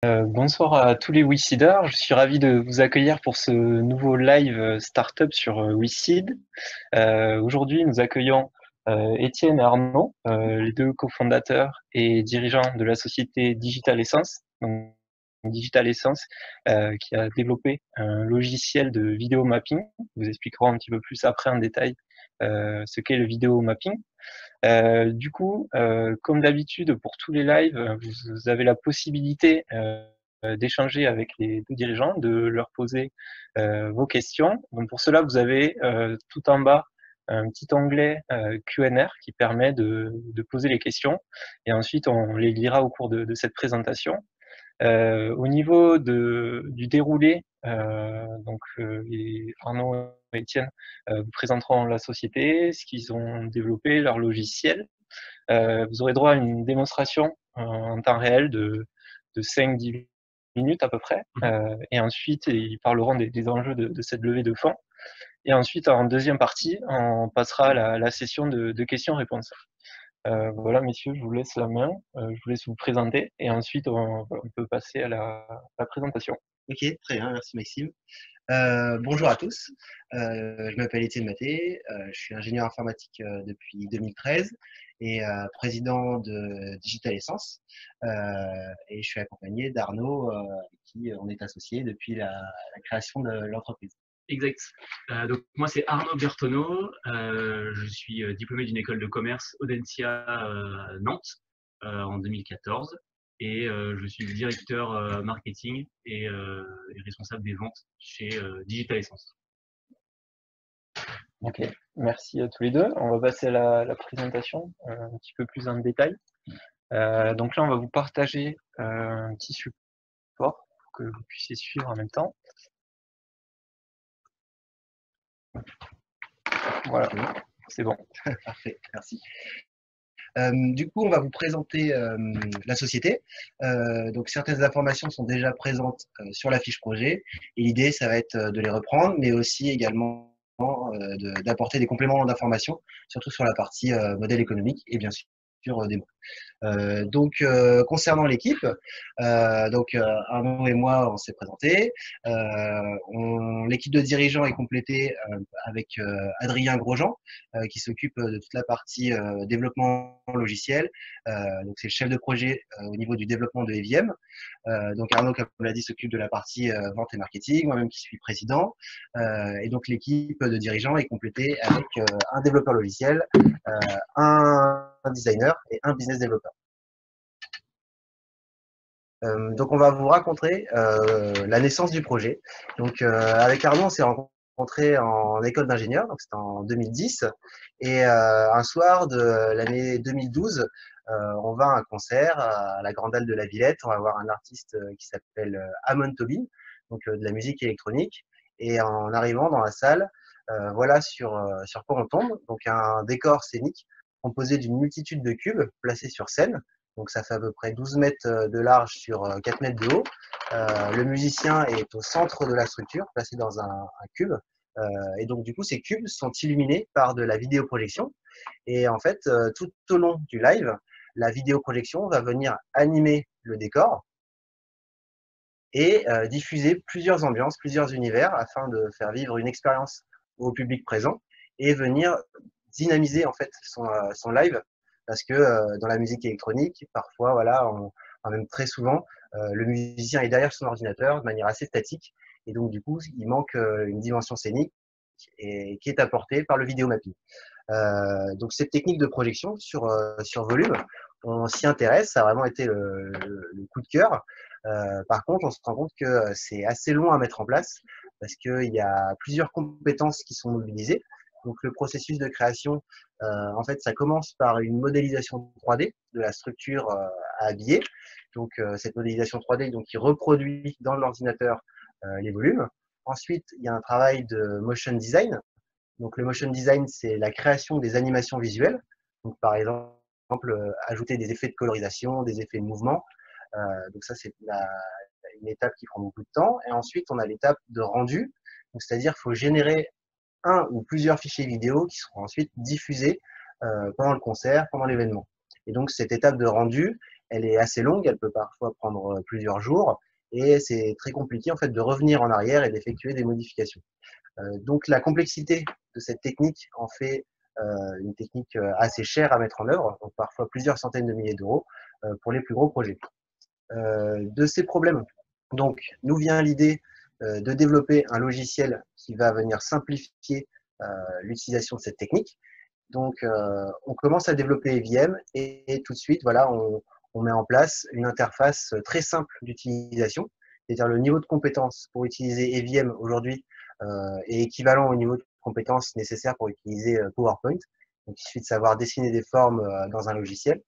Bonsoir à tous les WeSeeders. Je suis ravi de vous accueillir pour ce nouveau live startup sur WeSeed. Aujourd'hui, nous accueillons Étienne et Arnaud, les deux cofondateurs et dirigeants de la société Digital Essence. Donc, Digital Essence, qui a développé un logiciel de vidéo mapping. Nous expliquerons un petit peu plus après en détail ce qu'est le vidéo mapping. Comme d'habitude pour tous les lives, vous avez la possibilité d'échanger avec les deux dirigeants, de leur poser vos questions. Donc pour cela, vous avez tout en bas un petit onglet Q&R qui permet de poser les questions et ensuite on les lira au cours de cette présentation. Au niveau du déroulé, Arnaud et Étienne vous présenteront la société, ce qu'ils ont développé, leur logiciel. Vous aurez droit à une démonstration en temps réel de 5-10 minutes à peu près. Et ensuite, ils parleront des enjeux de cette levée de fonds. Et ensuite, en deuxième partie, on passera à la session de questions-réponses. Voilà, messieurs, je vous laisse la main, je vous laisse vous présenter et ensuite on peut passer à la présentation. Ok, très bien, merci Maxime. Bonjour à tous, je m'appelle Étienne Maté, je suis ingénieur informatique depuis 2013 et président de Digital Essence. Et je suis accompagné d'Arnaud, avec qui on est associé depuis la création de l'entreprise. Exact. Donc moi c'est Arnaud Bertonneau, je suis diplômé d'une école de commerce Audencia Nantes en 2014 et je suis le directeur marketing et responsable des ventes chez Digital Essence. Ok, merci à tous les deux. On va passer à la présentation un petit peu plus en détail. Donc là, on va vous partager un petit support pour que vous puissiez suivre en même temps. Voilà, c'est bon. Parfait, merci. Du coup, on va vous présenter la société. Donc, certaines informations sont déjà présentes sur la fiche projet. Et l'idée, ça va être de les reprendre, mais aussi également d'apporter des compléments d'informations, surtout sur la partie modèle économique et bien sûr des mots. Concernant l'équipe, Arnaud et moi, on s'est présenté. L'équipe de dirigeants est complétée avec Adrien Grosjean, qui s'occupe de toute la partie développement logiciel. Donc, c'est le chef de projet au niveau du développement de EVM. Donc, Arnaud, comme on l'a dit, s'occupe de la partie vente et marketing, moi-même qui suis président. Et donc, l'équipe de dirigeants est complétée avec un développeur logiciel, un designer et un business développeur. Donc, on va vous raconter la naissance du projet. Donc, avec Arnaud, on s'est rencontrés en école d'ingénieur, donc c'était en 2010. Et un soir de l'année 2012, on va à un concert à la Grande Halle de la Villette. On va voir un artiste qui s'appelle Amon Tobin, donc de la musique électronique. Et en arrivant dans la salle, voilà sur quoi on tombe. Donc, un décor scénique composé d'une multitude de cubes placés sur scène. Donc ça fait à peu près 12 mètres de large sur 4 mètres de haut. Le musicien est au centre de la structure, placé dans un cube. Et donc du coup, ces cubes sont illuminés par de la vidéoprojection. Et en fait, tout au long du live, la vidéoprojection va venir animer le décor et diffuser plusieurs ambiances, plusieurs univers, afin de faire vivre une expérience au public présent et venir dynamiser en fait son live. Parce que dans la musique électronique, parfois, voilà, même très souvent, le musicien est derrière son ordinateur de manière assez statique. Et donc, du coup, il manque une dimension scénique et qui est apportée par le vidéo mapping. Donc, cette technique de projection sur volume, on s'y intéresse, ça a vraiment été le coup de cœur. Par contre, on se rend compte que c'est assez long à mettre en place parce qu'il y a plusieurs compétences qui sont mobilisées. Donc, le processus de création, en fait, ça commence par une modélisation 3D de la structure à habiller. Donc, cette modélisation 3D donc, qui reproduit dans l'ordinateur les volumes. Ensuite, il y a un travail de motion design. Donc, le motion design, c'est la création des animations visuelles. Donc, par exemple, ajouter des effets de colorisation, des effets de mouvement. Donc, ça, c'est une étape qui prend beaucoup de temps. Et ensuite, on a l'étape de rendu. C'est-à-dire qu'il faut générer un ou plusieurs fichiers vidéo qui seront ensuite diffusés pendant le concert, pendant l'événement. Et donc, cette étape de rendu, elle est assez longue, elle peut parfois prendre plusieurs jours, et c'est très compliqué en fait de revenir en arrière et d'effectuer des modifications. Donc la complexité de cette technique en fait une technique assez chère à mettre en œuvre, donc parfois plusieurs centaines de milliers d'euros pour les plus gros projets. De ces problèmes, donc, nous vient l'idée de développer un logiciel qui va venir simplifier l'utilisation de cette technique. Donc, on commence à développer EVM et tout de suite, voilà, on met en place une interface très simple d'utilisation, c'est-à-dire le niveau de compétence pour utiliser EVM aujourd'hui est équivalent au niveau de compétences nécessaires pour utiliser PowerPoint. Donc, il suffit de savoir dessiner des formes dans un logiciel.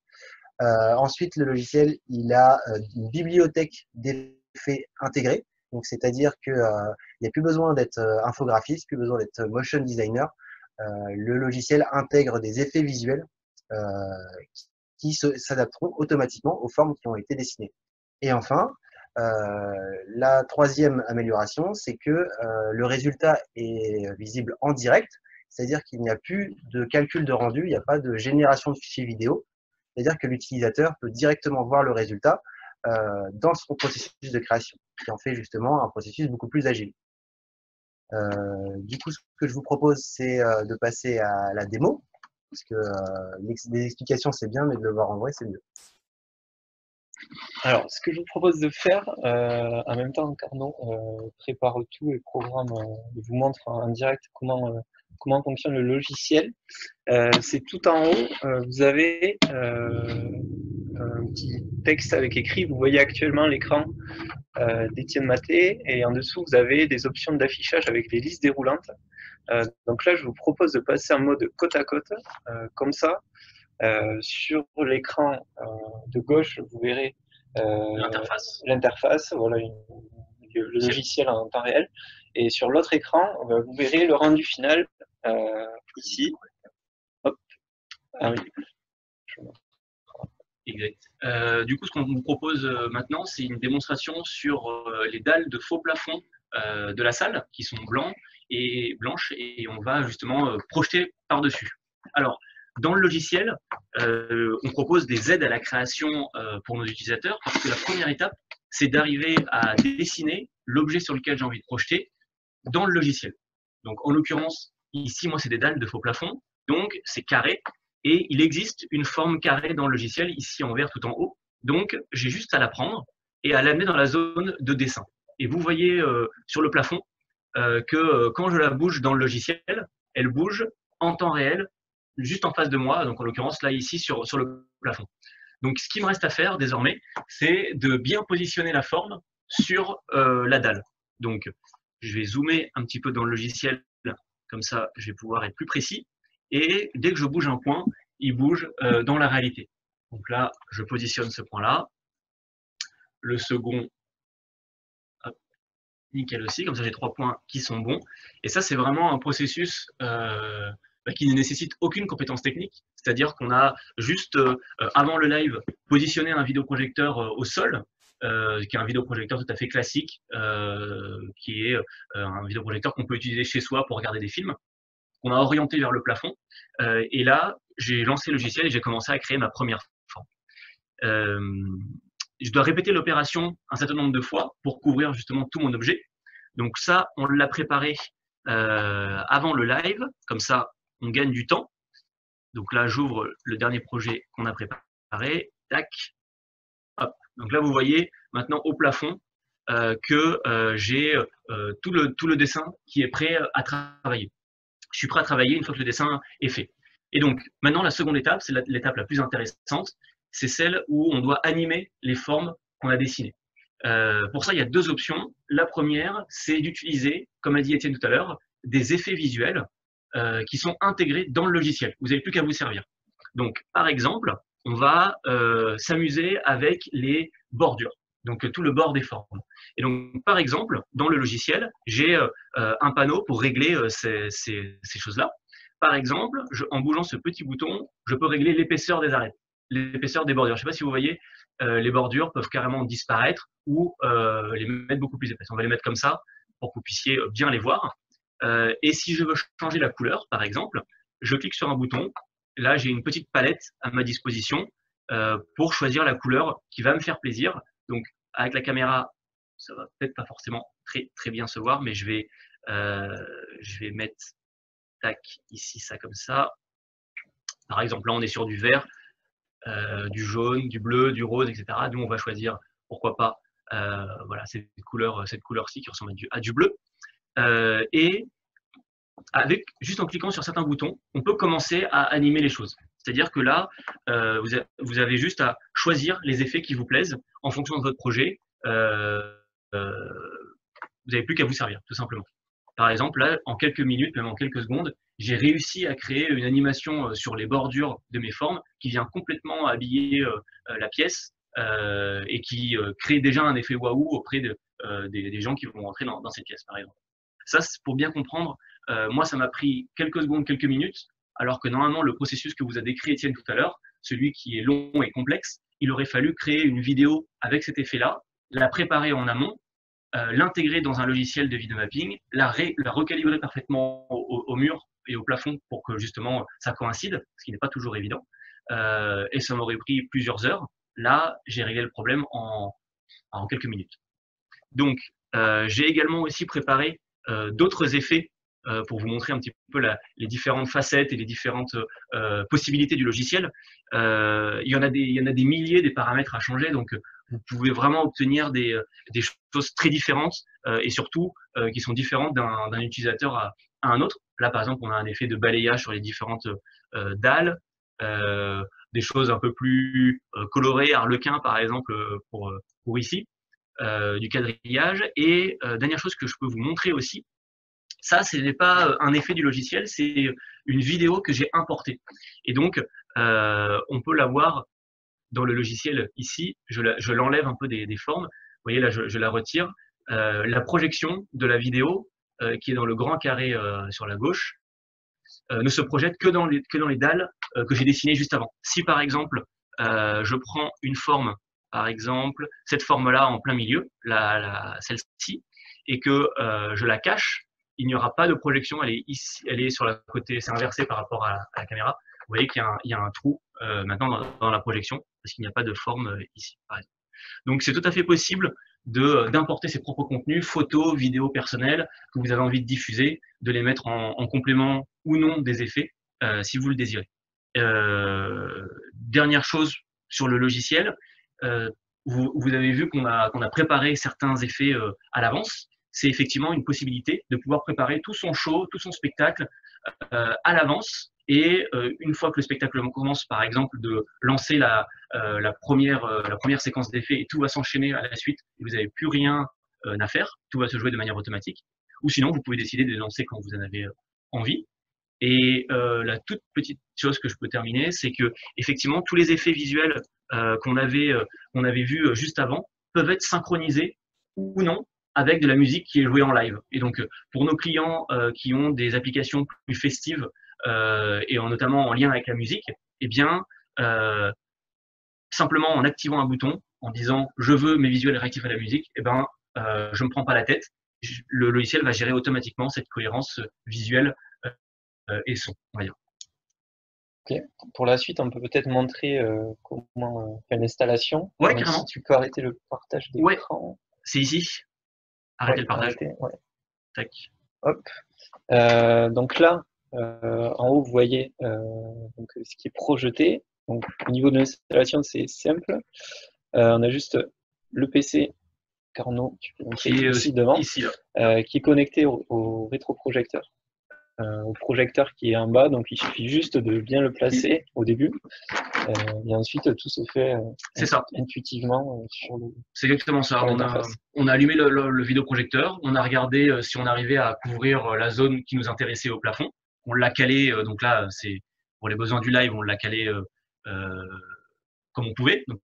Ensuite, le logiciel, il a une bibliothèque d'effets intégrés. Donc, c'est-à-dire qu'il n'y a plus besoin d'être infographiste, plus besoin d'être motion designer. Le logiciel intègre des effets visuels qui s'adapteront automatiquement aux formes qui ont été dessinées. Et enfin, la troisième amélioration, c'est que le résultat est visible en direct, c'est-à-dire qu'il n'y a plus de calcul de rendu, il n'y a pas de génération de fichiers vidéo, c'est-à-dire que l'utilisateur peut directement voir le résultat dans son processus de création, qui en fait justement un processus beaucoup plus agile. Du coup, ce que je vous propose, c'est de passer à la démo, parce que les explications, c'est bien, mais de le voir en vrai, c'est mieux. Alors, ce que je vous propose de faire, en même temps qu'Arnaud prépare tout et programme, vous montre en direct comment fonctionne le logiciel, c'est tout en haut, vous avez un petit texte avec écrit, vous voyez actuellement l'écran d'Étienne Maté, et en dessous vous avez des options d'affichage avec des listes déroulantes. Donc là, je vous propose de passer en mode côte à côte, comme ça. Sur l'écran de gauche, vous verrez l'interface, voilà, le logiciel en temps réel. Et sur l'autre écran, vous verrez le rendu final ici. Hop. Ah oui. Exact. Du coup, ce qu'on vous propose maintenant, c'est une démonstration sur les dalles de faux plafond de la salle, qui sont blanches, et on va justement projeter par-dessus. Alors, dans le logiciel, on propose des aides à la création pour nos utilisateurs, parce que la première étape, c'est d'arriver à dessiner l'objet sur lequel j'ai envie de projeter dans le logiciel. Donc, en l'occurrence, ici, moi, c'est des dalles de faux plafond, donc c'est carré, et il existe une forme carrée dans le logiciel, ici en vert tout en haut. Donc, j'ai juste à la prendre et à l'amener dans la zone de dessin. Et vous voyez sur le plafond que quand je la bouge dans le logiciel, elle bouge en temps réel, juste en face de moi, donc en l'occurrence là ici sur le plafond. Donc ce qui me reste à faire désormais, c'est de bien positionner la forme sur la dalle. Donc je vais zoomer un petit peu dans le logiciel, comme ça je vais pouvoir être plus précis. Et dès que je bouge un point, il bouge dans la réalité. Donc là, je positionne ce point-là. Le second, hop, nickel aussi, comme ça j'ai 3 points qui sont bons. Et ça, c'est vraiment un processus qui ne nécessite aucune compétence technique. C'est-à-dire qu'on a juste, avant le live, positionné un vidéoprojecteur au sol, qui est un vidéoprojecteur tout à fait classique, qui est un vidéoprojecteur qu'on peut utiliser chez soi pour regarder des films, qu'on a orienté vers le plafond. Et là, j'ai lancé le logiciel et j'ai commencé à créer ma première forme. Je dois répéter l'opération un certain nombre de fois pour couvrir justement tout mon objet. Donc ça, on l'a préparé avant le live, comme ça, on gagne du temps. Donc là, j'ouvre le dernier projet qu'on a préparé. Tac. Hop. Donc là, vous voyez maintenant au plafond que j'ai tout le dessin qui est prêt à travailler. Je suis prêt à travailler une fois que le dessin est fait. Et donc, maintenant, la seconde étape, c'est l'étape la plus intéressante, c'est celle où on doit animer les formes qu'on a dessinées. Pour ça, il y a 2 options. La première, c'est d'utiliser, comme a dit Étienne tout à l'heure, des effets visuels qui sont intégrés dans le logiciel. Vous n'avez plus qu'à vous servir. Donc, par exemple, on va s'amuser avec les bordures, donc tout le bord des formes. Et donc, par exemple, dans le logiciel, j'ai un panneau pour régler ces choses-là. Par exemple, en bougeant ce petit bouton, je peux régler l'épaisseur des arêtes, l'épaisseur des bordures. Je ne sais pas si vous voyez, les bordures peuvent carrément disparaître ou les mettre beaucoup plus épaisses. On va les mettre comme ça pour que vous puissiez bien les voir. Et si je veux changer la couleur, par exemple, je clique sur un bouton. Là, j'ai une petite palette à ma disposition pour choisir la couleur qui va me faire plaisir. Donc, avec la caméra, ça va peut-être pas forcément très bien se voir, mais je vais mettre tac, ici ça comme ça. Par exemple, là, on est sur du vert, du jaune, du bleu, du rose, etc. Nous, on va choisir, pourquoi pas, voilà, cette couleur-ci qui ressemble à du bleu. Et juste en cliquant sur certains boutons, on peut commencer à animer les choses. C'est-à-dire que là, vous avez juste à choisir les effets qui vous plaisent en fonction de votre projet. Vous n'avez plus qu'à vous servir, tout simplement. Par exemple, là, en quelques minutes, même en quelques secondes, j'ai réussi à créer une animation sur les bordures de mes formes qui vient complètement habiller la pièce et qui crée déjà un effet waouh auprès des gens qui vont rentrer dans cette pièce, par exemple. Ça, c'est pour bien comprendre. Moi, ça m'a pris quelques secondes, quelques minutes, alors que normalement, le processus que vous a décrit Étienne tout à l'heure, celui qui est long et complexe, il aurait fallu créer une vidéo avec cet effet-là, la préparer en amont, l'intégrer dans un logiciel de vidéo mapping, la recalibrer parfaitement au mur et au plafond pour que justement ça coïncide, ce qui n'est pas toujours évident. Et ça m'aurait pris plusieurs heures. Là, j'ai réglé le problème en quelques minutes. Donc, j'ai également aussi préparé d'autres effets pour vous montrer un petit peu les différentes facettes et les différentes possibilités du logiciel. Il y en a des milliers des paramètres à changer, donc vous pouvez vraiment obtenir des choses très différentes et surtout qui sont différentes d'un utilisateur à un autre. Là, par exemple, on a un effet de balayage sur les différentes dalles, des choses un peu plus colorées, harlequin par exemple pour ici. Du quadrillage. Et dernière chose que je peux vous montrer aussi, ça, ce n'est pas un effet du logiciel, c'est une vidéo que j'ai importée. Et donc, on peut la voir dans le logiciel ici. Je l'enlève un peu des formes. Vous voyez, là, je la retire. La projection de la vidéo, qui est dans le grand carré sur la gauche, ne se projette que dans les dalles que j'ai dessinées juste avant. Si, par exemple, je prends une forme, par exemple, cette forme-là en plein milieu, celle-ci, et que je la cache, il n'y aura pas de projection, elle est ici, elle est sur la côté, c'est inversé par rapport à la caméra. Vous voyez qu'il y a un trou maintenant dans la projection, parce qu'il n'y a pas de forme ici, par exemple. Donc c'est tout à fait possible d'importer ses propres contenus, photos, vidéos personnelles que vous avez envie de diffuser, de les mettre en complément ou non des effets, si vous le désirez. Dernière chose sur le logiciel, vous avez vu qu'on a préparé certains effets à l'avance. C'est effectivement une possibilité de pouvoir préparer tout son show, tout son spectacle à l'avance. Et une fois que le spectacle commence, par exemple, de lancer la première séquence d'effets et tout va s'enchaîner à la suite, et vous n'avez plus rien à faire, tout va se jouer de manière automatique. Ou sinon, vous pouvez décider de les lancer quand vous en avez envie. Et la toute petite chose que je peux terminer, c'est que effectivement, tous les effets visuels qu'on avait vus juste avant peuvent être synchronisés ou non avec de la musique qui est jouée en live. Et donc, pour nos clients qui ont des applications plus festives et notamment en lien avec la musique, eh bien, simplement en activant un bouton, en disant « je veux mes visuels réactifs à la musique », eh ben, je ne me prends pas la tête. Le logiciel va gérer automatiquement cette cohérence visuelle et son, on va dire. Okay. Pour la suite, on peut peut-être montrer comment faire l'installation. Ouais, carrément. Si tu peux arrêter le partage d'écran. Ouais, c'est ici. Arrêtez le partage. Arrêtez, ouais. Tac. Hop. Donc là, en haut, vous voyez donc, ce qui est projeté. Donc, au niveau de l'installation, c'est simple. On a juste le PC Carnot, tu peux montrer ici devant, ici, qui est connecté au rétroprojecteur. Au projecteur qui est en bas, donc il suffit juste de bien le placer au début, et ensuite tout se fait intuitivement sur le. C'est exactement ça. On a allumé le vidéoprojecteur, on a regardé si on arrivait à couvrir la zone qui nous intéressait au plafond. On l'a calé, donc là, c'est pour les besoins du live, on l'a calé comme on pouvait. Donc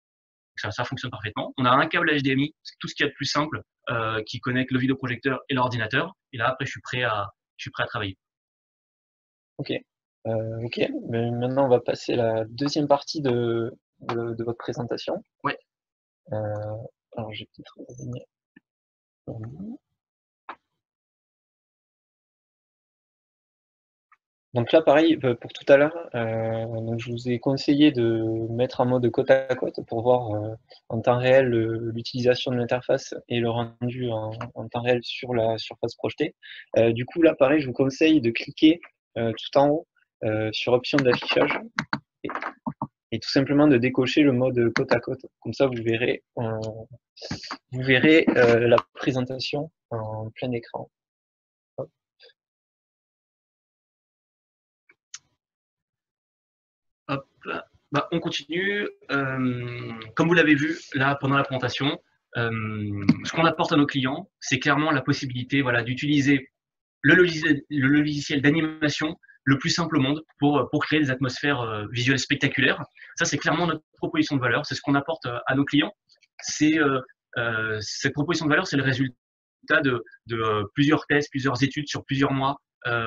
ça fonctionne parfaitement. On a un câble HDMI, c'est tout ce qu'il y a de plus simple, qui connecte le vidéoprojecteur et l'ordinateur. Et là, après, je suis prêt à travailler. Ok. Ok. Mais maintenant, on va passer à la deuxième partie de votre présentation. Ouais. Alors, je vais peut-être revenir. Donc là, pareil, pour tout à l'heure, donc je vous ai conseillé de mettre en mode côte à côte pour voir en temps réel l'utilisation de l'interface et le rendu en temps réel sur la surface projetée. Du coup, là, pareil, je vous conseille de cliquer tout en haut sur option d'affichage et tout simplement de décocher le mode côte à côte. Comme ça, vous verrez la présentation en plein écran. Hop. Hop. Bah, on continue. Comme vous l'avez vu là pendant la présentation, ce qu'on apporte à nos clients, c'est clairement la possibilité, voilà, d'utiliser le logiciel d'animation le plus simple au monde pour créer des atmosphères visuelles spectaculaires. Ça, c'est clairement notre proposition de valeur. C'est ce qu'on apporte à nos clients. Cette proposition de valeur, c'est le résultat de plusieurs tests, plusieurs études sur plusieurs mois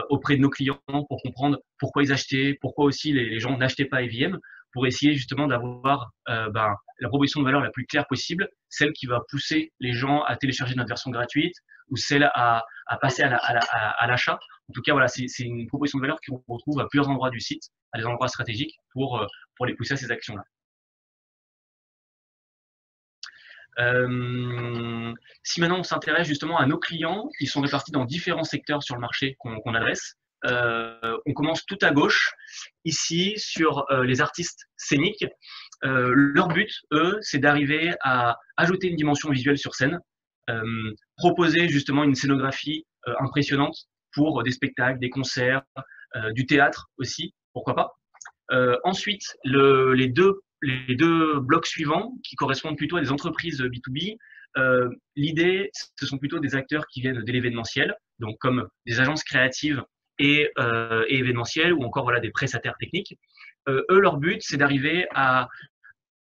auprès de nos clients pour comprendre pourquoi ils achetaient, pourquoi aussi les gens n'achetaient pas EVM, pour essayer justement d'avoir la proposition de valeur la plus claire possible, celle qui va pousser les gens à télécharger notre version gratuite ou celle à passer à l'achat. En tout cas, voilà, c'est une proposition de valeur qu'on retrouve à plusieurs endroits du site, à des endroits stratégiques pour les pousser à ces actions-là. Si maintenant on s'intéresse justement à nos clients, qui sont répartis dans différents secteurs sur le marché qu'on adresse, on commence tout à gauche, ici sur les artistes scéniques. Leur but, eux, c'est d'arriver à ajouter une dimension visuelle sur scène, proposer justement une scénographie impressionnante pour des spectacles, des concerts, du théâtre aussi, pourquoi pas. Ensuite, les deux blocs suivants qui correspondent plutôt à des entreprises B2B, l'idée, ce sont plutôt des acteurs qui viennent de l'événementiel, donc comme des agences créatives et événementielles ou encore voilà, des prestataires techniques. Eux, leur but, c'est d'arriver à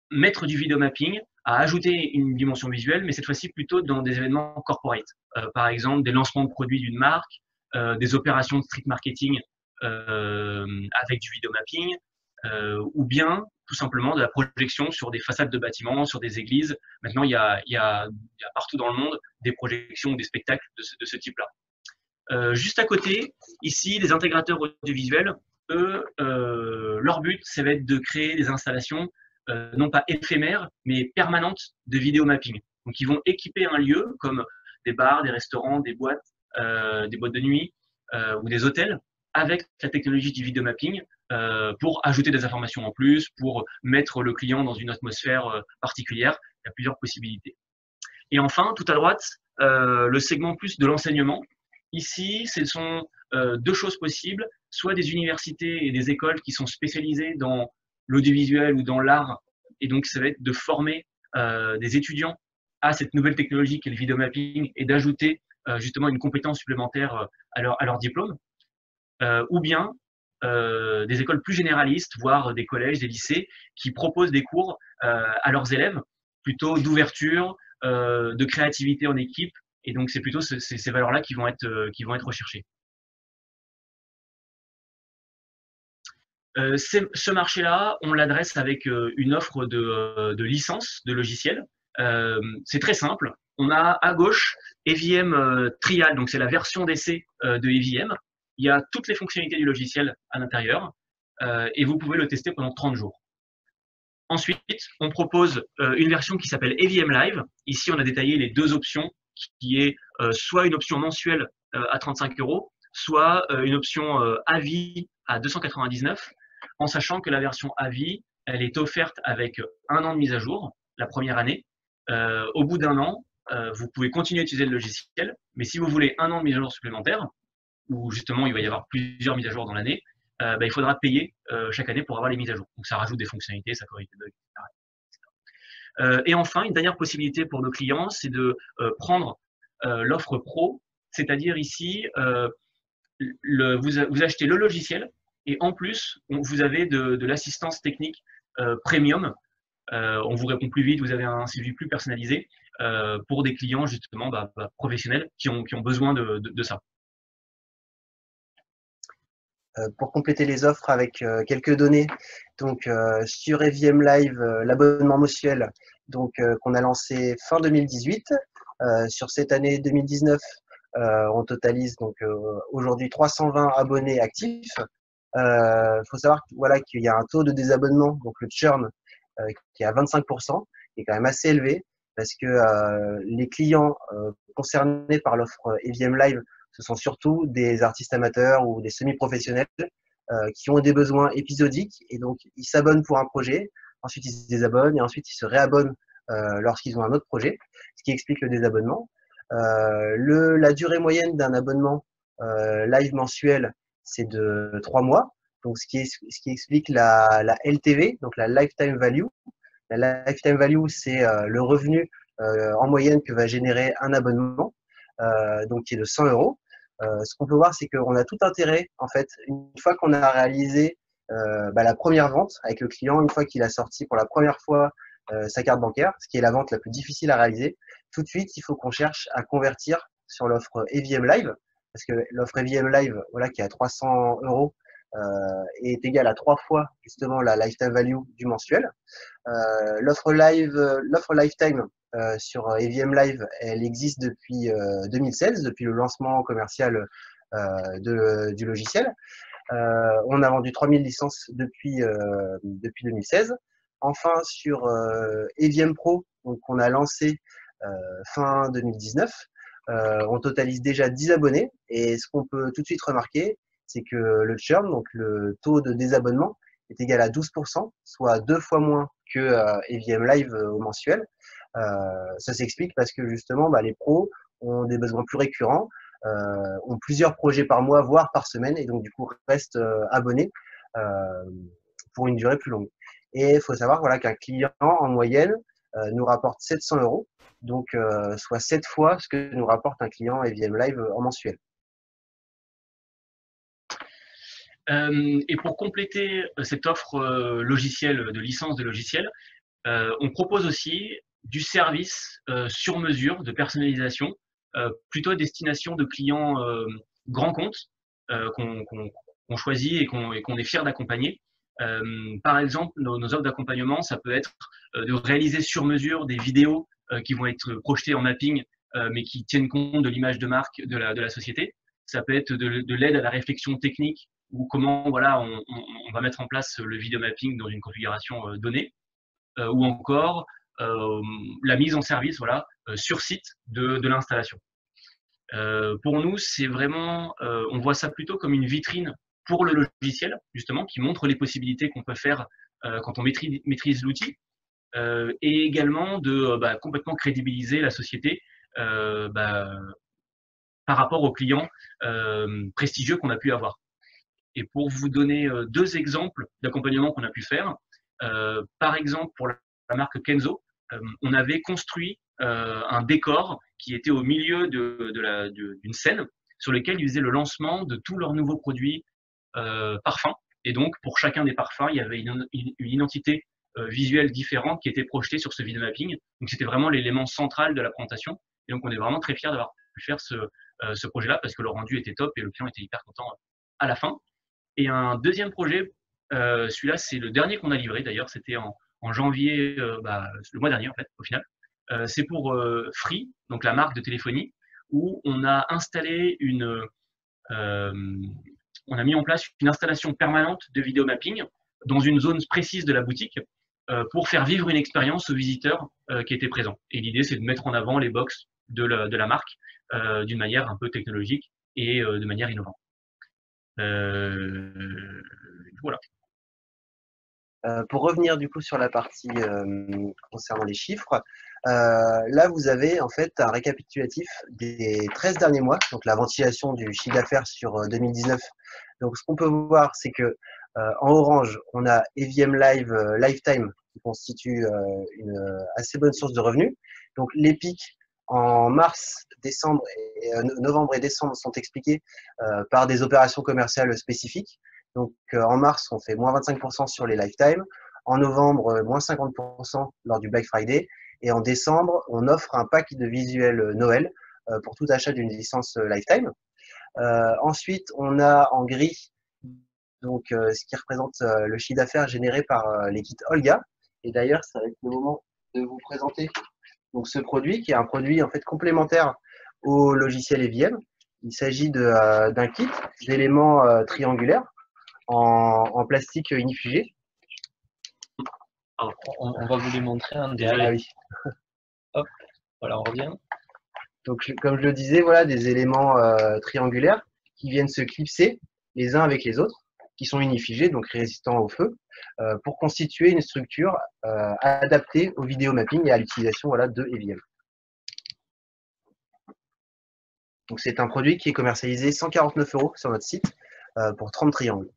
mettre du vidéo mapping, à ajouter une dimension visuelle, mais cette fois-ci plutôt dans des événements corporate. Par exemple, des lancements de produits d'une marque, des opérations de street marketing avec du vidéo mapping, ou bien tout simplement de la projection sur des façades de bâtiments, sur des églises. Maintenant, il y a partout dans le monde des projections ou des spectacles de ce type-là. Juste à côté, ici, les intégrateurs audiovisuels, eux, leur but, ça va être de créer des installations non pas éphémères, mais permanentes de vidéo mapping. Donc, ils vont équiper un lieu comme des bars, des restaurants, des boîtes de nuit ou des hôtels avec la technologie du vidéo mapping pour ajouter des informations en plus, pour mettre le client dans une atmosphère particulière. Il y a plusieurs possibilités. Et enfin, tout à droite, le segment plus de l'enseignement. Ici, ce sont deux choses possibles, soit des universités et des écoles qui sont spécialisées dans l'audiovisuel ou dans l'art, et donc ça va être de former des étudiants à cette nouvelle technologie qu'est le vidéo mapping et d'ajouter justement une compétence supplémentaire à leur diplôme, ou bien des écoles plus généralistes, voire des collèges, des lycées, qui proposent des cours à leurs élèves, plutôt d'ouverture, de créativité en équipe, et donc c'est plutôt ces valeurs-là qui vont être recherchées. Ce marché-là, on l'adresse avec une offre de licence de logiciels. C'est très simple. On a à gauche EVM Trial, donc c'est la version d'essai de EVM. Il y a toutes les fonctionnalités du logiciel à l'intérieur et vous pouvez le tester pendant 30 jours. Ensuite, on propose une version qui s'appelle EVM Live. Ici, on a détaillé les deux options, qui est soit une option mensuelle à 35 €, soit une option à vie à 299, en sachant que la version à vie, elle est offerte avec 1 an de mise à jour, la première année. Au bout d'1 an, vous pouvez continuer à utiliser le logiciel, mais si vous voulez 1 an de mise à jour supplémentaire, où justement il va y avoir plusieurs mises à jour dans l'année, il faudra payer chaque année pour avoir les mises à jour. Donc ça rajoute des fonctionnalités, ça corrige des bugs, etc. Et enfin, une dernière possibilité pour nos clients, c'est de prendre l'offre pro, c'est-à-dire ici, vous achetez le logiciel et en plus, vous avez de l'assistance technique premium. On vous répond plus vite, vous avez un suivi plus personnalisé pour des clients justement professionnels qui ont besoin de ça. Pour compléter les offres avec quelques données, donc sur EVM Live, l'abonnement mensuel qu'on a lancé fin 2018. Sur cette année 2019, on totalise donc aujourd'hui 320 abonnés actifs, Faut savoir voilà, qu'il y a un taux de désabonnement, donc le churn, qui est à 25%, qui est quand même assez élevé, parce que les clients concernés par l'offre EVM Live, ce sont surtout des artistes amateurs ou des semi-professionnels qui ont des besoins épisodiques, et donc ils s'abonnent pour un projet, ensuite ils se désabonnent, et ensuite ils se réabonnent lorsqu'ils ont un autre projet, ce qui explique le désabonnement. La durée moyenne d'un abonnement live mensuel, c'est de 3 mois. Donc, ce qui explique la LTV, donc la lifetime value. La lifetime value, c'est le revenu en moyenne que va générer un abonnement, donc qui est de 100 euros. Ce qu'on peut voir, c'est qu'on a tout intérêt, en fait, une fois qu'on a réalisé la première vente avec le client, une fois qu'il a sorti pour la première fois sa carte bancaire, ce qui est la vente la plus difficile à réaliser, tout de suite, il faut qu'on cherche à convertir sur l'offre EVM Live, parce que l'offre EVM Live, voilà, qui est à 300 euros, est égale à 3 fois justement la lifetime value du mensuel. L'offre lifetime sur EVM Live, elle existe depuis 2016, depuis le lancement commercial du logiciel. On a vendu 3000 licences depuis 2016. Enfin, sur EVM Pro, donc on a lancé fin 2019, on totalise déjà 10 abonnés. Et ce qu'on peut tout de suite remarquer, c'est que le churn, donc le taux de désabonnement, est égal à 12%, soit 2 fois moins que EVM Live au mensuel. Ça s'explique parce que justement, les pros ont des besoins plus récurrents, ont plusieurs projets par mois, voire par semaine, et donc du coup restent abonnés pour une durée plus longue. Et il faut savoir voilà, qu'un client, en moyenne, nous rapporte 700 euros, donc soit 7 fois ce que nous rapporte un client EVM Live en mensuel. Et pour compléter cette offre logicielle, de licence de logiciel, on propose aussi du service sur mesure de personnalisation, plutôt à destination de clients grands comptes qu'on choisit et qu'on est fier d'accompagner. Par exemple, nos offres d'accompagnement, ça peut être de réaliser sur mesure des vidéos qui vont être projetées en mapping, mais qui tiennent compte de l'image de marque de la société. Ça peut être de l'aide à la réflexion technique ou comment voilà, on va mettre en place le vidéo mapping dans une configuration donnée, ou encore la mise en service voilà, sur site de l'installation. Pour nous, c'est vraiment, on voit ça plutôt comme une vitrine pour le logiciel, justement, qui montre les possibilités qu'on peut faire quand on maîtrise l'outil, et également de complètement crédibiliser la société par rapport aux clients prestigieux qu'on a pu avoir. Et pour vous donner deux exemples d'accompagnement qu'on a pu faire, par exemple pour la marque Kenzo, on avait construit un décor qui était au milieu d'une scène sur lequel ils faisaient le lancement de tous leurs nouveaux produits parfums. Et donc pour chacun des parfums, il y avait une identité visuelle différente qui était projetée sur ce video mapping. Donc c'était vraiment l'élément central de la présentation. Et donc on est vraiment très fiers d'avoir pu faire ce projet-là parce que le rendu était top et le client était hyper content à la fin. Et un deuxième projet, celui-là, c'est le dernier qu'on a livré d'ailleurs, c'était en janvier, le mois dernier en fait, au final. C'est pour Free, donc la marque de téléphonie, où on a installé on a mis en place une installation permanente de vidéo mapping dans une zone précise de la boutique pour faire vivre une expérience aux visiteurs qui étaient présents. Et l'idée, c'est de mettre en avant les box de la marque d'une manière un peu technologique et de manière innovante. Voilà. Pour revenir du coup sur la partie concernant les chiffres, là vous avez en fait un récapitulatif des 13 derniers mois, donc la ventilation du chiffre d'affaires sur 2019. Donc ce qu'on peut voir, c'est que en orange, on a EVM Live Lifetime qui constitue une assez bonne source de revenus. Donc les pics en mars, décembre novembre et décembre sont expliqués par des opérations commerciales spécifiques. Donc en mars, on fait moins 25% sur les lifetime. En novembre, moins 50% lors du Black Friday. Et en décembre, on offre un pack de visuels Noël pour tout achat d'une licence lifetime. Ensuite, on a en gris donc ce qui représente le chiffre d'affaires généré par les kits Olga. Et d'ailleurs, ça va être le moment de vous présenter donc ce produit qui est un produit en fait complémentaire au logiciel EVM. Il s'agit d'un kit d'éléments triangulaires en plastique inifugé. On va vous les montrer en Désolé. Ah oui. Hop, voilà, on revient. Donc, comme je le disais, voilà des éléments triangulaires qui viennent se clipser les uns avec les autres, qui sont inifugés, donc résistants au feu, pour constituer une structure adaptée au vidéomapping et à l'utilisation voilà, de EVM. Donc, c'est un produit qui est commercialisé 149 € sur notre site pour 30 triangles.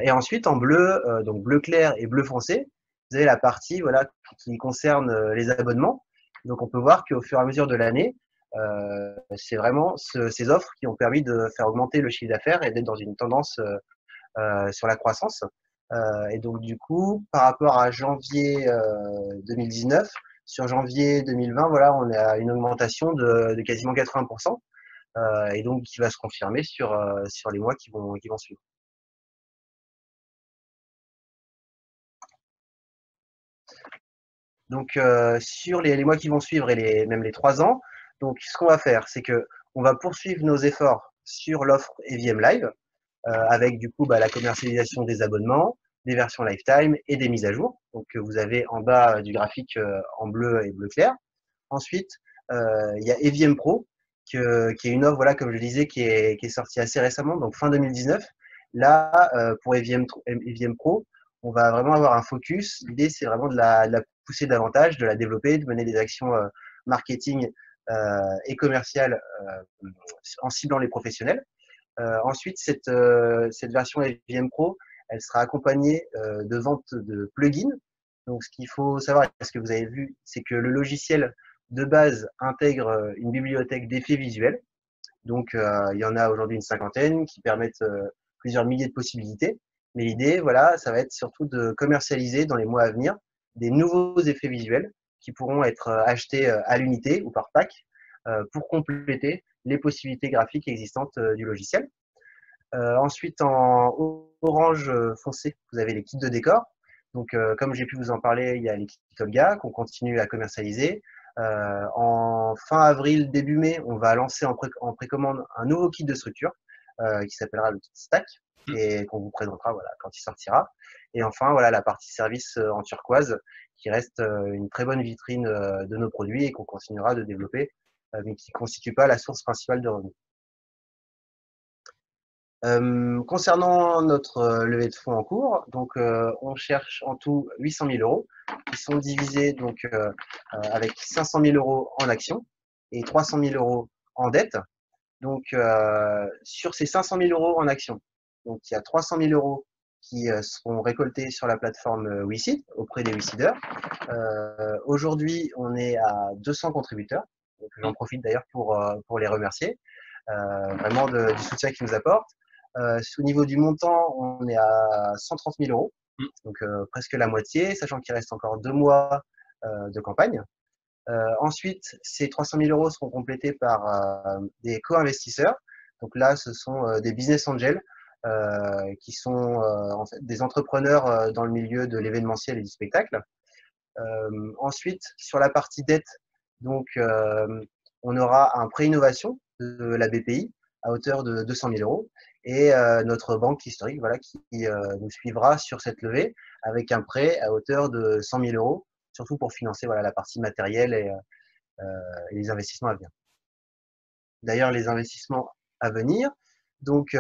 Et ensuite, en bleu, donc bleu clair et bleu foncé, vous avez la partie voilà, qui concerne les abonnements. Donc, on peut voir qu'au fur et à mesure de l'année, c'est vraiment ces offres qui ont permis de faire augmenter le chiffre d'affaires et d'être dans une tendance sur la croissance. Et donc, du coup, par rapport à janvier 2019, sur janvier 2020, voilà, on a une augmentation de quasiment 80%, et donc qui va se confirmer sur les mois qui vont suivre. Donc, sur les mois qui vont suivre et même les 3 ans, donc ce qu'on va faire, c'est que on va poursuivre nos efforts sur l'offre EVM Live, avec du coup la commercialisation des abonnements, des versions lifetime et des mises à jour. Donc, vous avez en bas du graphique en bleu et bleu clair. Ensuite, il y a EVM Pro, qui est une offre, voilà, comme je le disais, qui est sortie assez récemment, donc fin 2019. Là, pour EVM Pro, on va vraiment avoir un focus. L'idée, c'est vraiment de la pousser davantage, de la développer, de mener des actions marketing et commerciales en ciblant les professionnels. Ensuite, cette version EVM Pro, elle sera accompagnée de vente de plugins. Donc, ce qu'il faut savoir, ce que vous avez vu, c'est que le logiciel de base intègre une bibliothèque d'effets visuels. Donc, il y en a aujourd'hui une cinquantaine qui permettent plusieurs milliers de possibilités. Mais l'idée, voilà, ça va être surtout de commercialiser dans les mois à venir des nouveaux effets visuels qui pourront être achetés à l'unité ou par pack pour compléter les possibilités graphiques existantes du logiciel. Ensuite, en orange foncé, vous avez les kits de décor. Donc, comme j'ai pu vous en parler, il y a les kits Olga qu'on continue à commercialiser. En fin avril, début mai, on va lancer en précommande un nouveau kit de structure qui s'appellera le kit Stack et qu'on vous présentera voilà, quand il sortira. Et enfin, voilà la partie service en turquoise qui reste une très bonne vitrine de nos produits et qu'on continuera de développer, mais qui ne constitue pas la source principale de revenus. Concernant notre levée de fonds en cours, donc on cherche en tout 800 000 € qui sont divisés donc avec 500 000 € en actions et 300 000 € en dette. Donc sur ces 500 000 € en actions, donc il y a 300 000 € qui seront récoltés sur la plateforme WeSeed auprès des WeSeeders. Aujourd'hui, on est à 200 contributeurs. Donc j'en profite d'ailleurs pour les remercier vraiment du soutien qu'ils nous apportent. Au niveau du montant, on est à 130 000 €, donc presque la moitié, sachant qu'il reste encore 2 mois de campagne. Ensuite, ces 300 000 € seront complétés par des co-investisseurs. Donc là, ce sont des business angels qui sont en fait des entrepreneurs dans le milieu de l'événementiel et du spectacle. Ensuite, sur la partie dette, donc on aura un prêt innovation de la BPI à hauteur de 200 000 € et notre banque historique voilà, qui nous suivra sur cette levée avec un prêt à hauteur de 100 000 €, surtout pour financer voilà, la partie matérielle et les investissements à venir. D'ailleurs, les investissements à venir, donc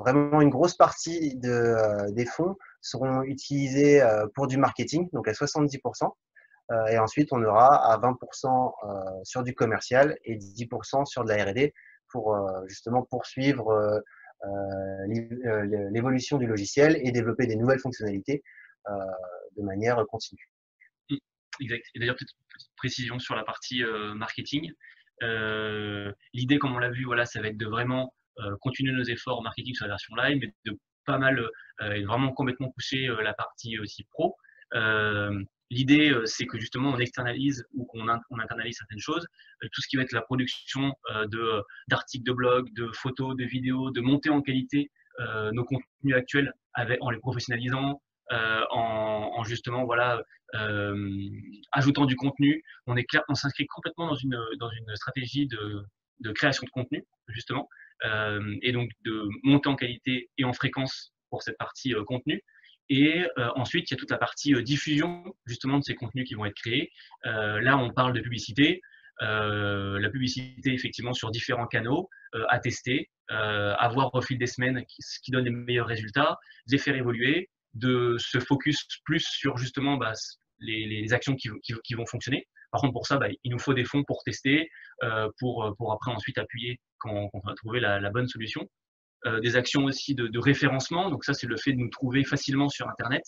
vraiment une grosse partie des fonds seront utilisés pour du marketing, donc à 70%. Et ensuite, on aura à 20% sur du commercial et 10% sur de la R&D pour justement poursuivre l'évolution du logiciel et développer des nouvelles fonctionnalités de manière continue. Exact. Et d'ailleurs, peut-être une petite précision sur la partie marketing. L'idée, comme on l'a vu, voilà, ça va être de vraiment continuer nos efforts marketing sur la version live, mais de pas mal et vraiment complètement pousser la partie aussi pro. L'idée, c'est que justement, on externalise ou qu'on internalise certaines choses. Tout ce qui va être la production d'articles de blog, de photos, de vidéos, de monter en qualité nos contenus actuels en les professionnalisant, en justement voilà, ajoutant du contenu. On s'inscrit complètement dans une stratégie de création de contenu, justement, et donc de monter en qualité et en fréquence pour cette partie contenu. Et ensuite, il y a toute la partie diffusion justement de ces contenus qui vont être créés. Là, on parle de publicité. La publicité, effectivement, sur différents canaux à tester, à voir au fil des semaines ce qui donne les meilleurs résultats, de les faire évoluer, de se focus plus sur justement les actions qui vont fonctionner. Par contre, pour ça, il nous faut des fonds pour tester, pour après ensuite appuyer quand on va trouver la bonne solution. Des actions aussi de référencement. Donc ça, c'est le fait de nous trouver facilement sur Internet.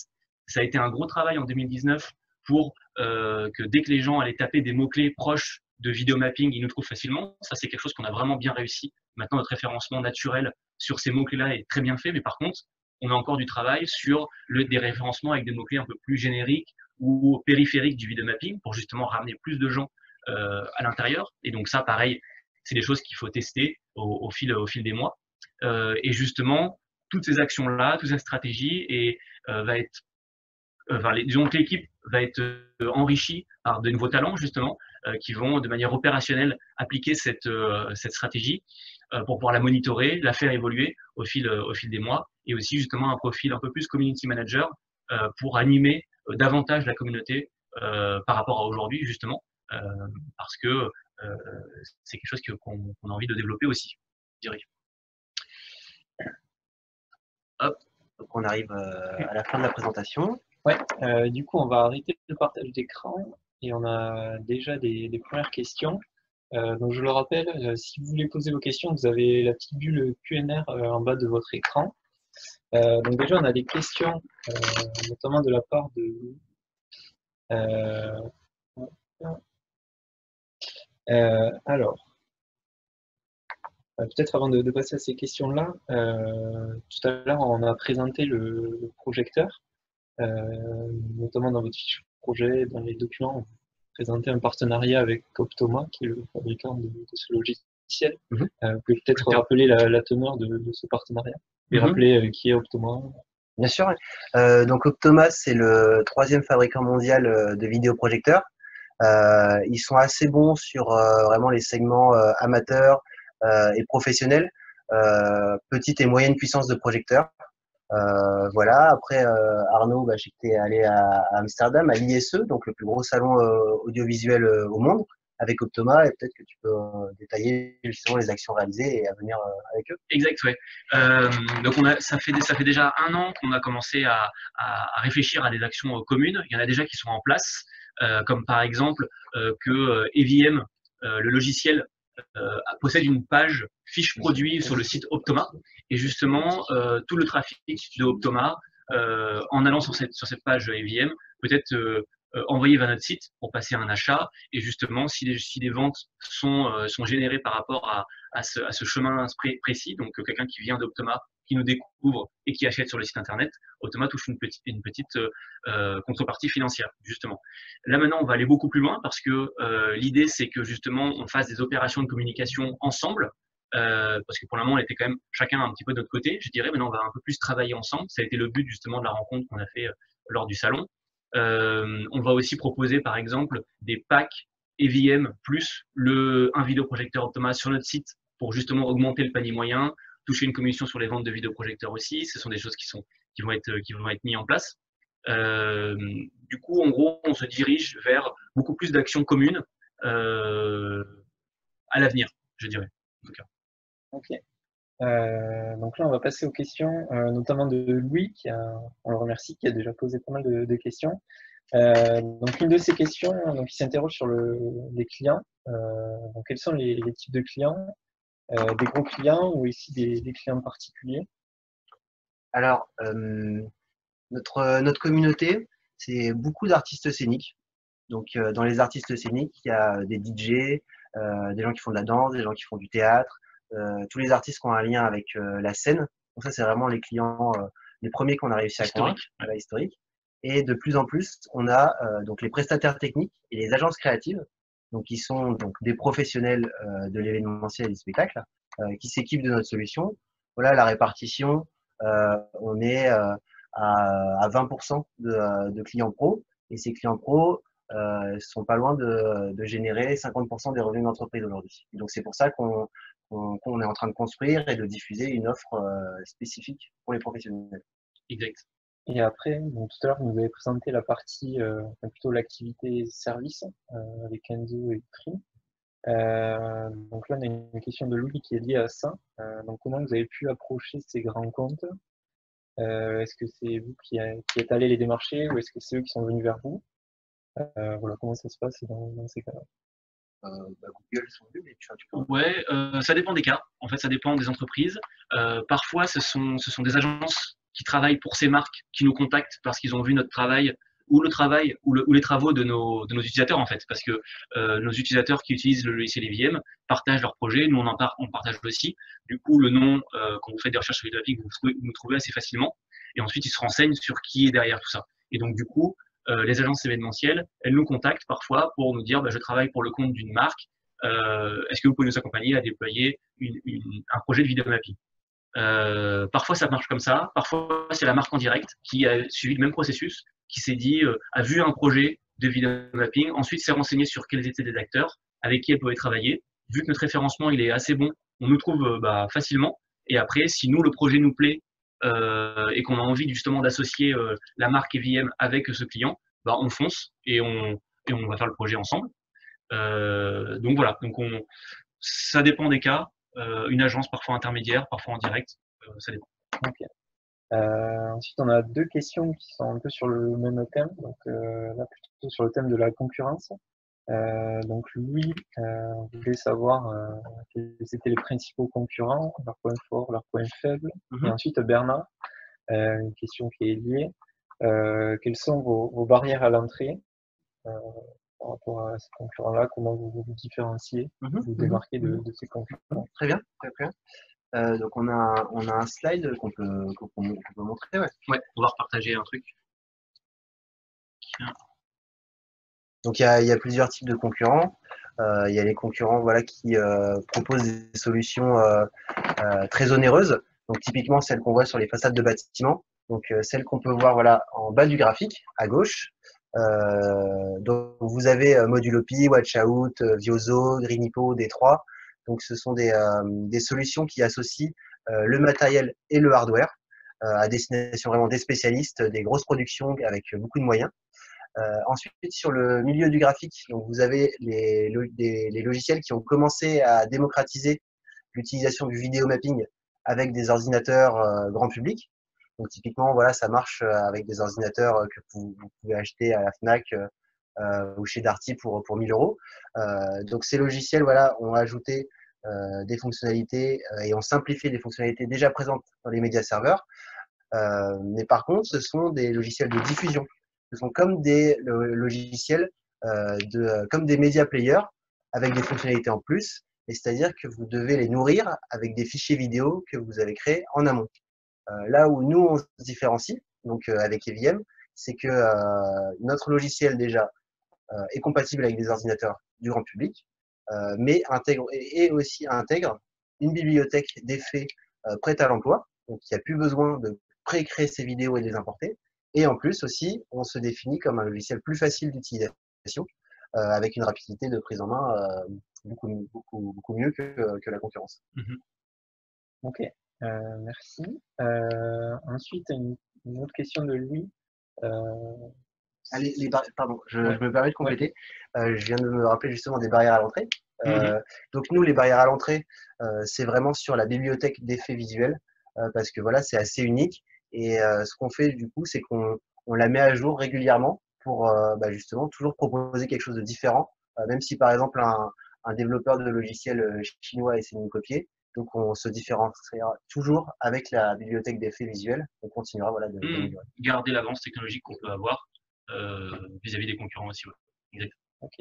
Ça a été un gros travail en 2019 pour que dès que les gens allaient taper des mots-clés proches de vidéo mapping, ils nous trouvent facilement. Ça, c'est quelque chose qu'on a vraiment bien réussi. Maintenant, notre référencement naturel sur ces mots-clés-là est très bien fait. Mais par contre, on a encore du travail sur des référencements avec des mots-clés un peu plus génériques ou périphériques du vidéo mapping pour justement ramener plus de gens à l'intérieur. Et donc ça, pareil, c'est des choses qu'il faut tester au fil des mois. Et justement, toutes ces actions-là, toutes ces stratégies, va être, disons que l'équipe va être enrichie par de nouveaux talents justement, qui vont de manière opérationnelle appliquer cette stratégie pour pouvoir la monitorer, la faire évoluer au fil des mois, et aussi justement un profil un peu plus community manager pour animer davantage la communauté par rapport à aujourd'hui justement, parce que c'est quelque chose qu'on a envie de développer aussi, je dirais. Hop, donc on arrive à la fin de la présentation. Ouais, du coup, on va arrêter le partage d'écran et on a déjà des premières questions. Donc, je le rappelle, si vous voulez poser vos questions, vous avez la petite bulle Q&R en bas de votre écran. Donc, déjà, on a des questions, notamment de la part de... alors, peut-être avant de passer à ces questions-là, tout à l'heure, on a présenté le projecteur. Notamment dans votre fiche projet, dans les documents, vous présentez un partenariat avec Optoma, qui est le fabricant de ce logiciel. Vous pouvez peut-être rappeler la teneur de ce partenariat et rappeler qui est Optoma. Bien sûr. Donc Optoma, c'est le 3e fabricant mondial de vidéoprojecteurs. Ils sont assez bons sur vraiment les segments amateurs et professionnels, petite et moyenne puissance de projecteurs. Voilà. Après, Arnaud, j'étais allé à Amsterdam, à l'ISE, donc le plus gros salon audiovisuel au monde, avec Optoma, et peut-être que tu peux détailler justement les actions réalisées et à venir avec eux. Exact, ouais. Donc ça fait déjà 1 an qu'on a commencé à réfléchir à des actions communes. Il y en a déjà qui sont en place, comme par exemple que EVM, le logiciel, possède une page fiche produit sur le site Optoma, et justement tout le trafic de Optoma, en allant sur cette page EVM, peut-être envoyé vers notre site pour passer à un achat. Et justement, si des ventes sont générées par rapport à ce chemin précis, donc quelqu'un qui vient d'Optoma, qui nous découvre et qui achète sur le site internet, Optoma touche une petite contrepartie financière, justement. Là maintenant, on va aller beaucoup plus loin, parce que l'idée, c'est que justement, on fasse des opérations de communication ensemble, parce que pour le moment, on était quand même chacun un petit peu de notre côté, je dirais. Maintenant, on va un peu plus travailler ensemble. Ça a été le but justement de la rencontre qu'on a fait lors du salon. On va aussi proposer par exemple des packs EVM plus un vidéoprojecteur Optoma sur notre site pour justement augmenter le panier moyen, toucher une commission sur les ventes de vidéoprojecteurs aussi. Ce sont des choses qui vont être mises en place. Du coup, en gros, on se dirige vers beaucoup plus d'actions communes à l'avenir, je dirais, en tout cas. Ok. Donc là, on va passer aux questions, notamment de Louis, on le remercie, qui a déjà posé pas mal de questions. Donc une de ces questions, donc il s'interroge sur les clients. Donc quels sont les types de clients, des gros clients ou ici des clients particuliers? Alors, notre communauté, c'est beaucoup d'artistes scéniques. Donc, dans les artistes scéniques, il y a des DJ, des gens qui font de la danse, des gens qui font du théâtre, tous les artistes qui ont un lien avec la scène. Donc ça, c'est vraiment les clients, les premiers qu'on a réussi à convaincre, historique. Et de plus en plus, on a donc les prestataires techniques et les agences créatives, donc qui sont donc des professionnels de l'événementiel et du spectacle, qui s'équipent de notre solution. Voilà la répartition. On est à 20% de clients pro, et ces clients pro, sont pas loin de générer 50% des revenus de l'entreprise aujourd'hui. Donc c'est pour ça qu'on est en train de construire et de diffuser une offre spécifique pour les professionnels. Exact. Et après, donc, tout à l'heure, vous nous avez présenté la partie, enfin, plutôt l'activité service avec Enzo et Prime. Donc là, on a une question de Louis qui est liée à ça. Donc comment vous avez pu approcher ces grands comptes? Est-ce que c'est vous qui êtes allé les démarcher ou est-ce que c'est eux qui sont venus vers vous? Voilà, comment ça se passe dans ces cas-là? Google sont venus, mais tu peux... Ouais, ça dépend des cas. En fait, ça dépend des entreprises. Parfois, ce sont des agences qui travaillent pour ces marques qui nous contactent parce qu'ils ont vu notre travail ou le travail ou les travaux de nos utilisateurs en fait, parce que nos utilisateurs qui utilisent le logiciel EVM partagent leurs projets, nous on partage aussi. Du coup, le nom, quand vous faites des recherches sur Vidéomapping, vous nous trouvez assez facilement. Et ensuite, ils se renseignent sur qui est derrière tout ça. Et donc, du coup, les agences événementielles, elles nous contactent parfois pour nous dire, bah, je travaille pour le compte d'une marque. Est-ce que vous pouvez nous accompagner à déployer un projet de vidéo mapping? Parfois ça marche comme ça, parfois c'est la marque en direct qui a suivi le même processus, qui s'est dit, a vu un projet de vidéo mapping, ensuite s'est renseigné sur quels étaient les acteurs, avec qui elle pouvait travailler. Vu que notre référencement il est assez bon, on nous trouve facilement. Et après, si nous le projet nous plaît et qu'on a envie justement d'associer la marque EVM avec ce client, bah, on fonce et on va faire le projet ensemble. Donc voilà, ça dépend des cas. Une agence parfois intermédiaire, parfois en direct, ça dépend. Okay. Ensuite, on a deux questions qui sont un peu sur le même thème, donc là plutôt sur le thème de la concurrence. Donc Louis voulait savoir quels étaient les principaux concurrents, leurs points forts, leurs points faibles. Et ensuite Bernard, une question qui est liée. Quelles sont vos barrières à l'entrée par rapport à ces concurrents-là? Comment vous différenciez, vous démarquez de ces concurrents? Très bien, très bien. Donc on a un slide qu'on peut montrer. Ouais. Ouais, on va repartager un truc. Donc il y a plusieurs types de concurrents. Il y a les concurrents voilà, qui proposent des solutions très onéreuses. Donc typiquement celles qu'on voit sur les façades de bâtiments. Donc celles qu'on peut voir voilà, en bas du graphique, à gauche. Donc vous avez Modulopi, Watchout, Viozo, Greenipo, D3. Donc ce sont des solutions qui associent le matériel et le hardware à destination vraiment des spécialistes, des grosses productions avec beaucoup de moyens. Ensuite, sur le milieu du graphique, donc vous avez les logiciels qui ont commencé à démocratiser l'utilisation du vidéo mapping avec des ordinateurs grand public. Donc typiquement, voilà, ça marche avec des ordinateurs que vous pouvez acheter à la Fnac ou chez Darty pour 1000 euros. Donc ces logiciels, voilà, ont ajouté des fonctionnalités et ont simplifié des fonctionnalités déjà présentes dans les médias serveurs. Mais par contre, ce sont des logiciels de diffusion. Ce sont comme des logiciels comme des media players avec des fonctionnalités en plus. Et c'est-à-dire que vous devez les nourrir avec des fichiers vidéo que vous avez créés en amont. Là où nous, on se différencie, donc avec EVM, c'est que notre logiciel déjà est compatible avec des ordinateurs du grand public, mais intègre et aussi intègre une bibliothèque d'effets prête à l'emploi. Donc, il n'y a plus besoin de pré-créer ces vidéos et de les importer. Et en plus aussi, on se définit comme un logiciel plus facile d'utilisation, avec une rapidité de prise en main beaucoup mieux que la concurrence. Ok, merci. Ensuite, une autre question de Louis. Pardon, je me permets de compléter. Je viens de me rappeler justement des barrières à l'entrée. Donc nous, les barrières à l'entrée, c'est vraiment sur la bibliothèque d'effets visuels, parce que voilà, c'est assez unique. Et ce qu'on fait du coup, c'est qu'on la met à jour régulièrement pour justement toujours proposer quelque chose de différent. Même si par exemple un développeur de logiciels chinois essaie de nous copier, donc on se différenciera toujours avec la bibliothèque d'effets visuels. On continuera voilà, d'améliorer. Garder l'avance technologique qu'on peut avoir vis-à-vis des concurrents aussi. Ouais. Exact. Ok.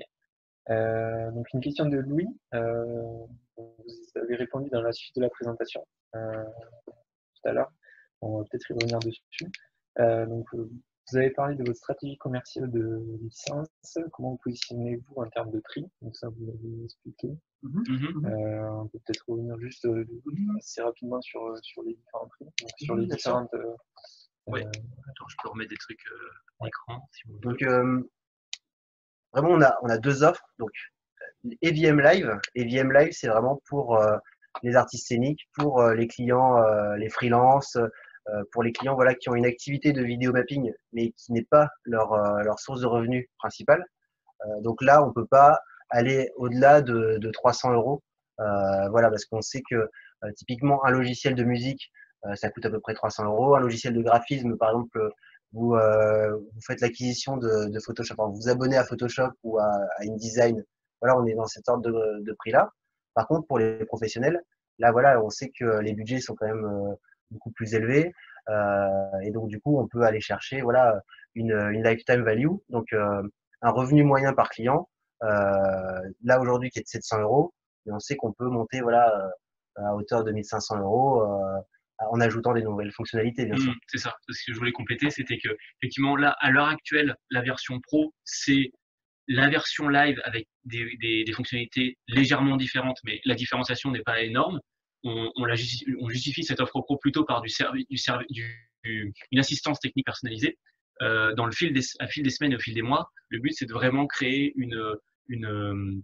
Donc une question de Louis. Vous avez répondu dans la suite de la présentation tout à l'heure. On va peut-être y revenir dessus. Donc vous avez parlé de votre stratégie commerciale de licence. Comment vous positionnez-vous en termes de prix? Donc ça, vous l'avez expliqué. On peut peut-être revenir juste assez rapidement sur les différents prix, donc sur les différentes. Ouais. Attends, je peux remettre des trucs à l'écran si vous voulez. Donc vraiment, on a deux offres. Donc, EVM Live. EVM Live, c'est vraiment pour les artistes scéniques, pour les clients, les freelances, pour les clients voilà, qui ont une activité de vidéo mapping, mais qui n'est pas leur source de revenus principale. Donc là, on peut pas aller au-delà de 300 euros. Voilà, parce qu'on sait que typiquement un logiciel de musique, ça coûte à peu près 300 euros. Un logiciel de graphisme, par exemple, vous faites l'acquisition de Photoshop, enfin, vous vous abonnez à Photoshop ou à InDesign. Voilà, on est dans cet ordre de prix-là. Par contre, pour les professionnels, là, voilà, on sait que les budgets sont quand même beaucoup plus élevés. Et donc, du coup, on peut aller chercher voilà, une lifetime value. Donc, un revenu moyen par client, là aujourd'hui qui est de 700 euros, mais on sait qu'on peut monter voilà, à hauteur de 1500 euros en ajoutant des nouvelles fonctionnalités, bien sûr. C'est ça. Ce que je voulais compléter, c'était que, effectivement, là, à l'heure actuelle, la version pro, c'est la version live avec des fonctionnalités légèrement différentes, mais la différenciation n'est pas énorme. On justifie cette offre pro plutôt par une assistance technique personnalisée. Dans à fil des semaines et au fil des mois, le but, c'est de vraiment créer une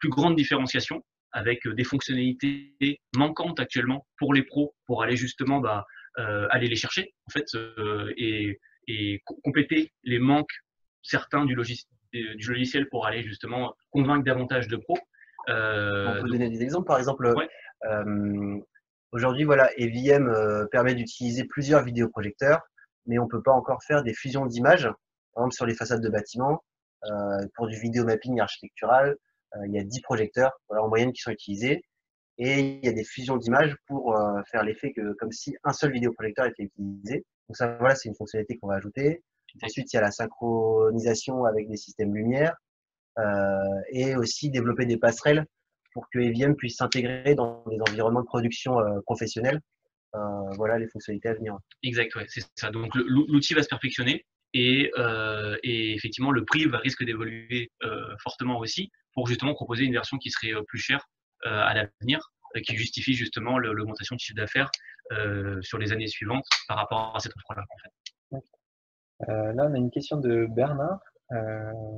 plus grande différenciation avec des fonctionnalités manquantes actuellement pour les pros, pour aller justement aller les chercher en fait et compléter les manques certains du logiciel pour aller justement convaincre davantage de pros. On peut donner des exemples, par exemple, ouais. aujourd'hui, voilà, EVM permet d'utiliser plusieurs vidéoprojecteurs, mais on ne peut pas encore faire des fusions d'images, par exemple sur les façades de bâtiments. Pour du vidéo mapping architectural, il y a 10 projecteurs voilà, en moyenne qui sont utilisés, et il y a des fusions d'images pour faire l'effet que comme si un seul vidéoprojecteur était utilisé. Donc ça, voilà, c'est une fonctionnalité qu'on va ajouter. Ensuite, il y a la synchronisation avec des systèmes lumière et aussi développer des passerelles pour que EVM puisse s'intégrer dans des environnements de production professionnels. Voilà les fonctionnalités à venir. Exact, ouais, c'est ça. Donc l'outil va se perfectionner et effectivement le prix risque d'évoluer fortement aussi pour justement proposer une version qui serait plus chère à l'avenir, qui justifie justement l'augmentation de chiffre d'affaires sur les années suivantes par rapport à cette offre-là. En fait. Là, on a une question de Bernard.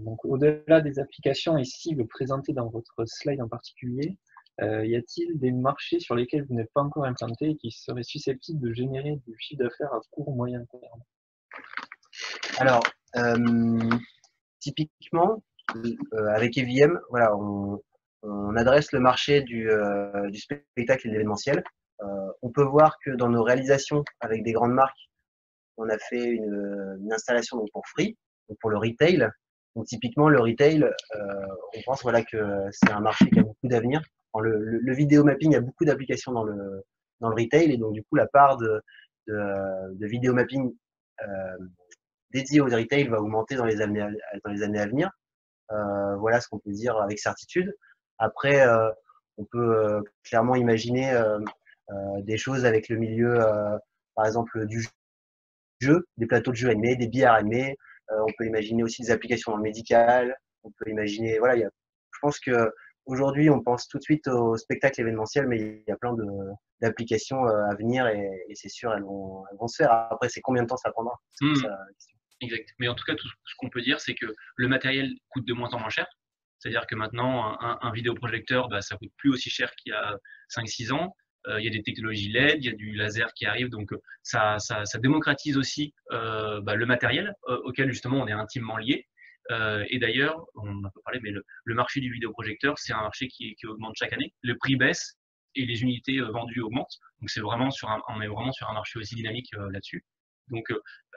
Donc, au-delà des applications et cibles présentées dans votre slide en particulier, y a-t-il des marchés sur lesquels vous n'êtes pas encore implanté et qui seraient susceptibles de générer du chiffre d'affaires à court ou moyen terme? Alors, typiquement, avec EVM, voilà, on adresse le marché du spectacle et de l'événementiel. On peut voir que dans nos réalisations avec des grandes marques, on a fait une installation donc pour Free, donc pour le retail. Donc typiquement le retail, on pense voilà que c'est un marché qui a beaucoup d'avenir. Le vidéo mapping a beaucoup d'applications dans le retail et donc du coup la part de vidéo mapping dédié au retail va augmenter dans les années à venir. Voilà ce qu'on peut dire avec certitude. Après, on peut clairement imaginer des choses avec le milieu, par exemple, du jeu, des plateaux de jeux animés, des billets animés. On peut imaginer aussi des applications dans le médical. On peut imaginer, voilà, je pense que aujourd'hui, on pense tout de suite au spectacle événementiel, mais il y a plein d'applications à venir et c'est sûr, elles vont se faire. Après, c'est combien de temps ça prendra? C'est ça la question. Exact. Mais en tout cas, tout ce qu'on peut dire, c'est que le matériel coûte de moins en moins cher. C'est-à-dire que maintenant, un vidéoprojecteur, ça coûte plus aussi cher qu'il y a 5-6 ans. Il y a des technologies LED, il y a du laser qui arrive, donc ça démocratise aussi le matériel auquel justement on est intimement lié. Et d'ailleurs, on en a pas parlé, mais le marché du vidéoprojecteur, c'est un marché qui augmente chaque année. Le prix baisse et les unités vendues augmentent. Donc c'est vraiment on est vraiment sur un marché aussi dynamique là-dessus. Donc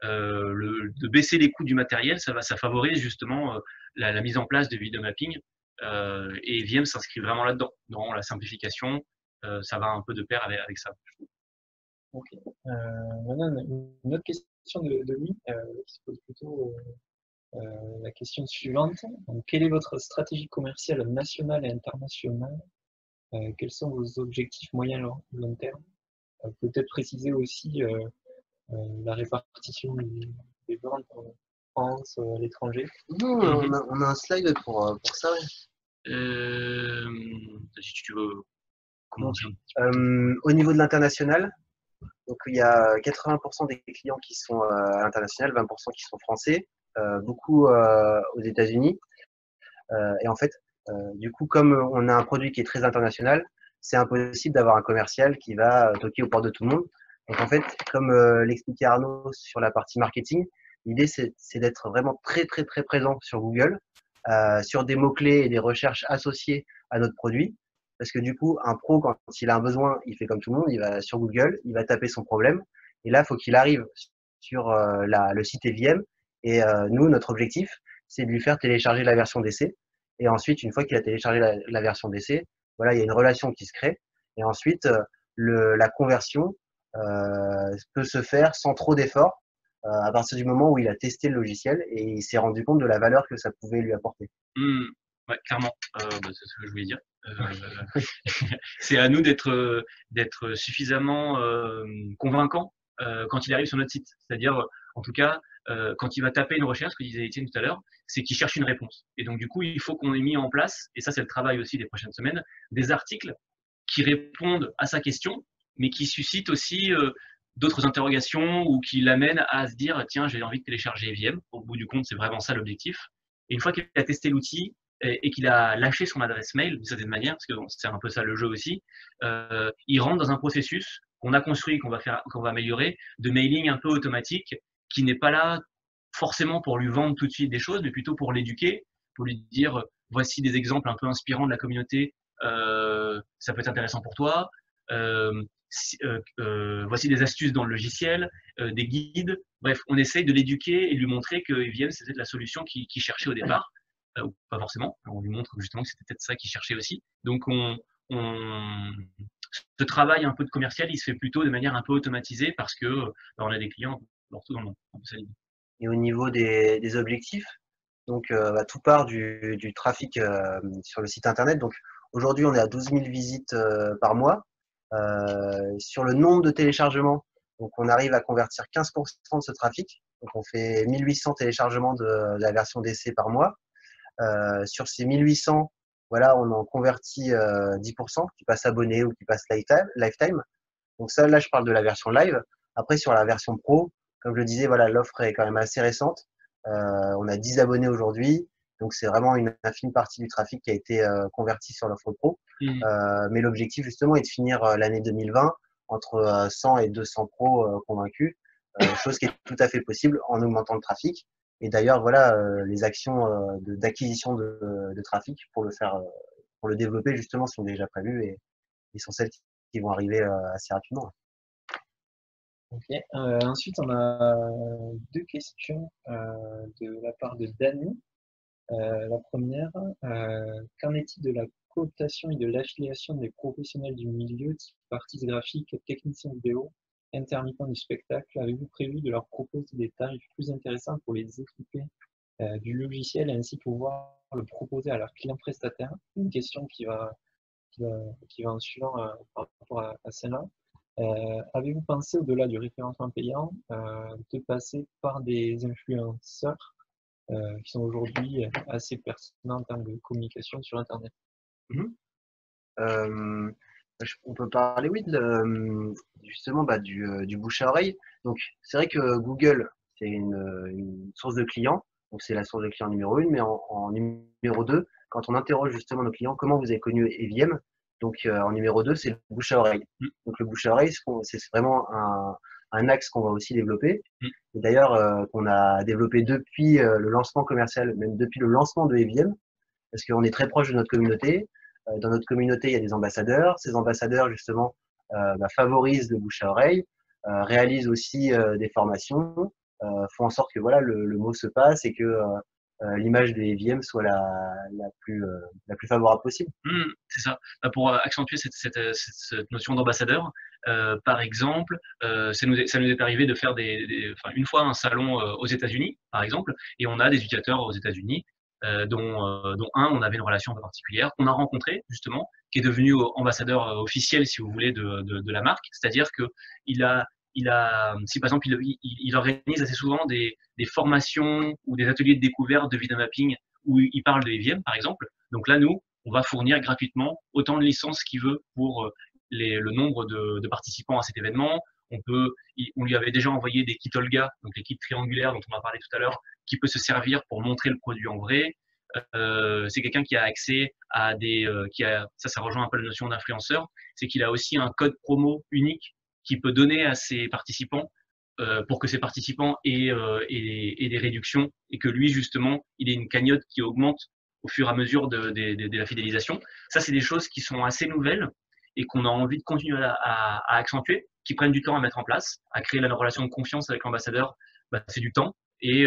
de baisser les coûts du matériel, ça favorise justement la mise en place de vidéo mapping. Et EVM s'inscrit vraiment là-dedans, dans la simplification. Ça va un peu de pair avec ça. Ok. Maintenant, une autre question de lui qui se pose plutôt la question suivante. Donc, quelle est votre stratégie commerciale nationale et internationale? Quels sont vos objectifs moyen et long terme? Peut-être préciser aussi la répartition des ventes en France, à l'étranger. On a un slide pour ça. Si tu veux commencer. Au niveau de l'international, donc il y a 80% des clients qui sont à l'international, 20% qui sont français, beaucoup aux États-Unis. Et en fait, du coup, comme on a un produit qui est très international, c'est impossible d'avoir un commercial qui va toquer aux portes de tout le monde. Donc en fait, comme l'expliquait Arnaud sur la partie marketing, l'idée c'est d'être vraiment très très très présent sur Google, sur des mots-clés et des recherches associées à notre produit. Parce que du coup, un pro, quand il a un besoin, il fait comme tout le monde, il va sur Google, il va taper son problème. Et là, il faut qu'il arrive sur le site EVM. Et nous, notre objectif, c'est de lui faire télécharger la version d'essai. Et ensuite, une fois qu'il a téléchargé la version d'essai, voilà, il y a une relation qui se crée. Et ensuite, la conversion peut se faire sans trop d'efforts à partir du moment où il a testé le logiciel et il s'est rendu compte de la valeur que ça pouvait lui apporter. Ouais, clairement, c'est ce que je voulais dire. C'est à nous d'être suffisamment convaincant quand il arrive sur notre site. C'est-à-dire, en tout cas, quand il va taper une recherche, ce que disait Étienne tout à l'heure, c'est qu'il cherche une réponse. Et donc, du coup, il faut qu'on ait mis en place, et ça, c'est le travail aussi des prochaines semaines, des articles qui répondent à sa question, mais qui suscitent aussi d'autres interrogations ou qui l'amènent à se dire, tiens, j'ai envie de télécharger EVM. Au bout du compte, c'est vraiment ça l'objectif. Et une fois qu'il a testé l'outil, et qu'il a lâché son adresse mail d'une certaine manière, parce que bon, c'est un peu ça le jeu aussi, il rentre dans un processus qu'on a construit, qu'on va améliorer, de mailing un peu automatique, qui n'est pas là forcément pour lui vendre tout de suite des choses, mais plutôt pour l'éduquer, pour lui dire voici des exemples un peu inspirants de la communauté, ça peut être intéressant pour toi. Voici des astuces dans le logiciel, des guides. Bref, on essaye de l'éduquer et de lui montrer que EVM, c'était la solution qu'il cherchait au départ. Ou pas forcément. On lui montre justement que c'était peut-être ça qu'il cherchait aussi. Donc, ce travail un peu de commercial, il se fait plutôt de manière un peu automatisée parce que on a des clients partout dans le monde. Et au niveau des objectifs, donc tout part du trafic sur le site internet. Donc aujourd'hui, on est à 12 000 visites par mois. Sur le nombre de téléchargements, donc on arrive à convertir 15% de ce trafic. Donc on fait 1800 téléchargements de la version d'essai par mois. Sur ces 1800, voilà, on en convertit 10% qui passent abonnés ou qui passent lifetime. Donc ça, là, je parle de la version live. Après, sur la version pro, comme je le disais, voilà, l'offre est quand même assez récente. On a 10 abonnés aujourd'hui. Donc, c'est vraiment une infime partie du trafic qui a été converti sur l'offre pro. Mais l'objectif, justement, est de finir l'année 2020 entre 100 et 200 pros convaincus, chose qui est tout à fait possible en augmentant le trafic. Et d'ailleurs, voilà, les actions d'acquisition de trafic pour le développer, justement, sont déjà prévues et sont celles qui vont arriver assez rapidement. Ok. Ensuite, on a deux questions de la part de Dany. La première, qu'en est-il de la cooptation et de l'affiliation des professionnels du milieu, type artistes graphiques, techniciens vidéo, intermittents du spectacle? Avez-vous prévu de leur proposer des tarifs plus intéressants pour les équiper du logiciel et ainsi pouvoir le proposer à leurs clients prestataires? Une question qui va en suivant par rapport à celle-là. Avez-vous pensé, au-delà du référencement payant, de passer par des influenceurs qui sont aujourd'hui assez pertinents en termes de communication sur Internet? On peut parler, oui, justement du bouche à oreille. Donc, c'est vrai que Google, c'est une source de clients. Donc, c'est la source de clients numéro 1. Mais en numéro 2, quand on interroge justement nos clients, comment vous avez connu EVM? Donc, en numéro 2, c'est le bouche à oreille. Donc, le bouche à oreille, c'est vraiment un axe qu'on va aussi développer. Et d'ailleurs, qu'on a développé depuis le lancement commercial, même depuis le lancement de EVM, parce qu'on est très proche de notre communauté. Dans notre communauté, il y a des ambassadeurs. Ces ambassadeurs, justement, favorisent le bouche à oreille, réalisent aussi des formations, font en sorte que voilà, le mot se passe et que l'image de EVM soit la plus favorable possible. C'est ça. Pour accentuer cette notion d'ambassadeur, par exemple, ça nous est arrivé de faire une fois un salon aux États-Unis, par exemple, et on a des utilisateurs aux États-Unis, dont un, on avait une relation particulière, qu'on a rencontré justement, qui est devenu ambassadeur officiel, si vous voulez, de la marque. C'est-à-dire que si par exemple il organise assez souvent des formations ou des ateliers de découverte de video mapping où il parle de EVM, par exemple. Donc là, nous, on va fournir gratuitement autant de licences qu'il veut pour le nombre de participants à cet événement. On lui avait déjà envoyé des kits Olga, donc les kits triangulaires dont on a parlé tout à l'heure, qui peut se servir pour montrer le produit en vrai. c'est quelqu'un qui a accès à ça rejoint un peu la notion d'influenceur, c'est qu'il a aussi un code promo unique qu'il peut donner à ses participants pour que ces participants aient des réductions et que lui, justement, il ait une cagnotte qui augmente au fur et à mesure de la fidélisation. Ça, c'est des choses qui sont assez nouvelles et qu'on a envie de continuer à accentuer, qui prennent du temps à mettre en place, à créer la relation de confiance avec l'ambassadeur. Bah, c'est du temps. Et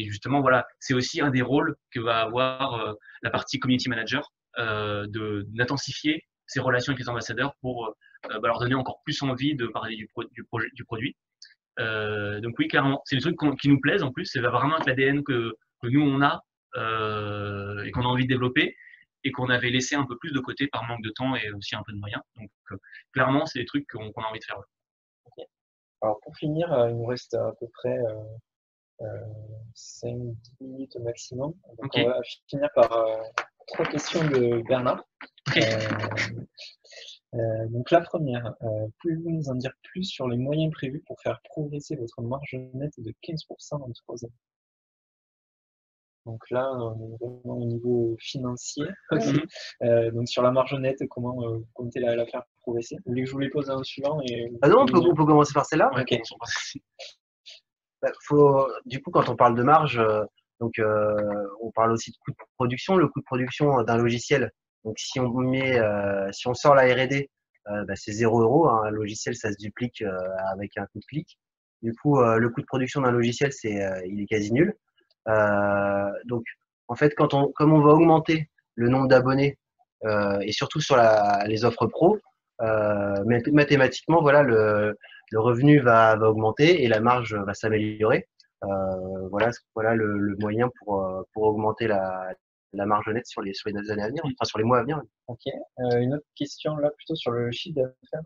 justement, voilà, c'est aussi un des rôles que va avoir la partie community manager, d'intensifier ces relations avec les ambassadeurs pour leur donner encore plus envie de parler du produit. Donc oui, clairement, c'est des trucs qui nous plaisent en plus. C'est vraiment avec l'ADN que nous on a et qu'on a envie de développer et qu'on avait laissé un peu plus de côté par manque de temps et aussi un peu de moyens. Donc clairement, c'est des trucs qu'on a envie de faire. Okay. Alors pour finir, il nous reste à peu près 5-10 minutes au maximum. Donc Okay. on va finir par 3 questions de Bernard. Okay. Donc la première, pouvez-vous nous en dire plus sur les moyens prévus pour faire progresser votre marge nette de 15% en 3 ans? Donc là, on est vraiment au niveau financier. Donc sur la marge nette, comment vous comptez la faire progresser? Vous voulez que je vous les pose en suivant Ah non, on peut commencer par celle-là. Ouais, okay. Du coup, quand on parle de marge, on parle aussi de coût de production. Le coût de production d'un logiciel, donc si on sort la R&D, c'est 0 €. Hein. Un logiciel, ça se duplique avec un coup de clic. Du coup, le coût de production d'un logiciel, il est quasi nul. Donc, en fait, comme on va augmenter le nombre d'abonnés et surtout sur les offres pro, mathématiquement, voilà, le revenu va augmenter et la marge va s'améliorer. Voilà le moyen pour augmenter la marge nette sur les années à venir, enfin sur les mois à venir. Ok. Une autre question là, plutôt sur le chiffre d'affaires.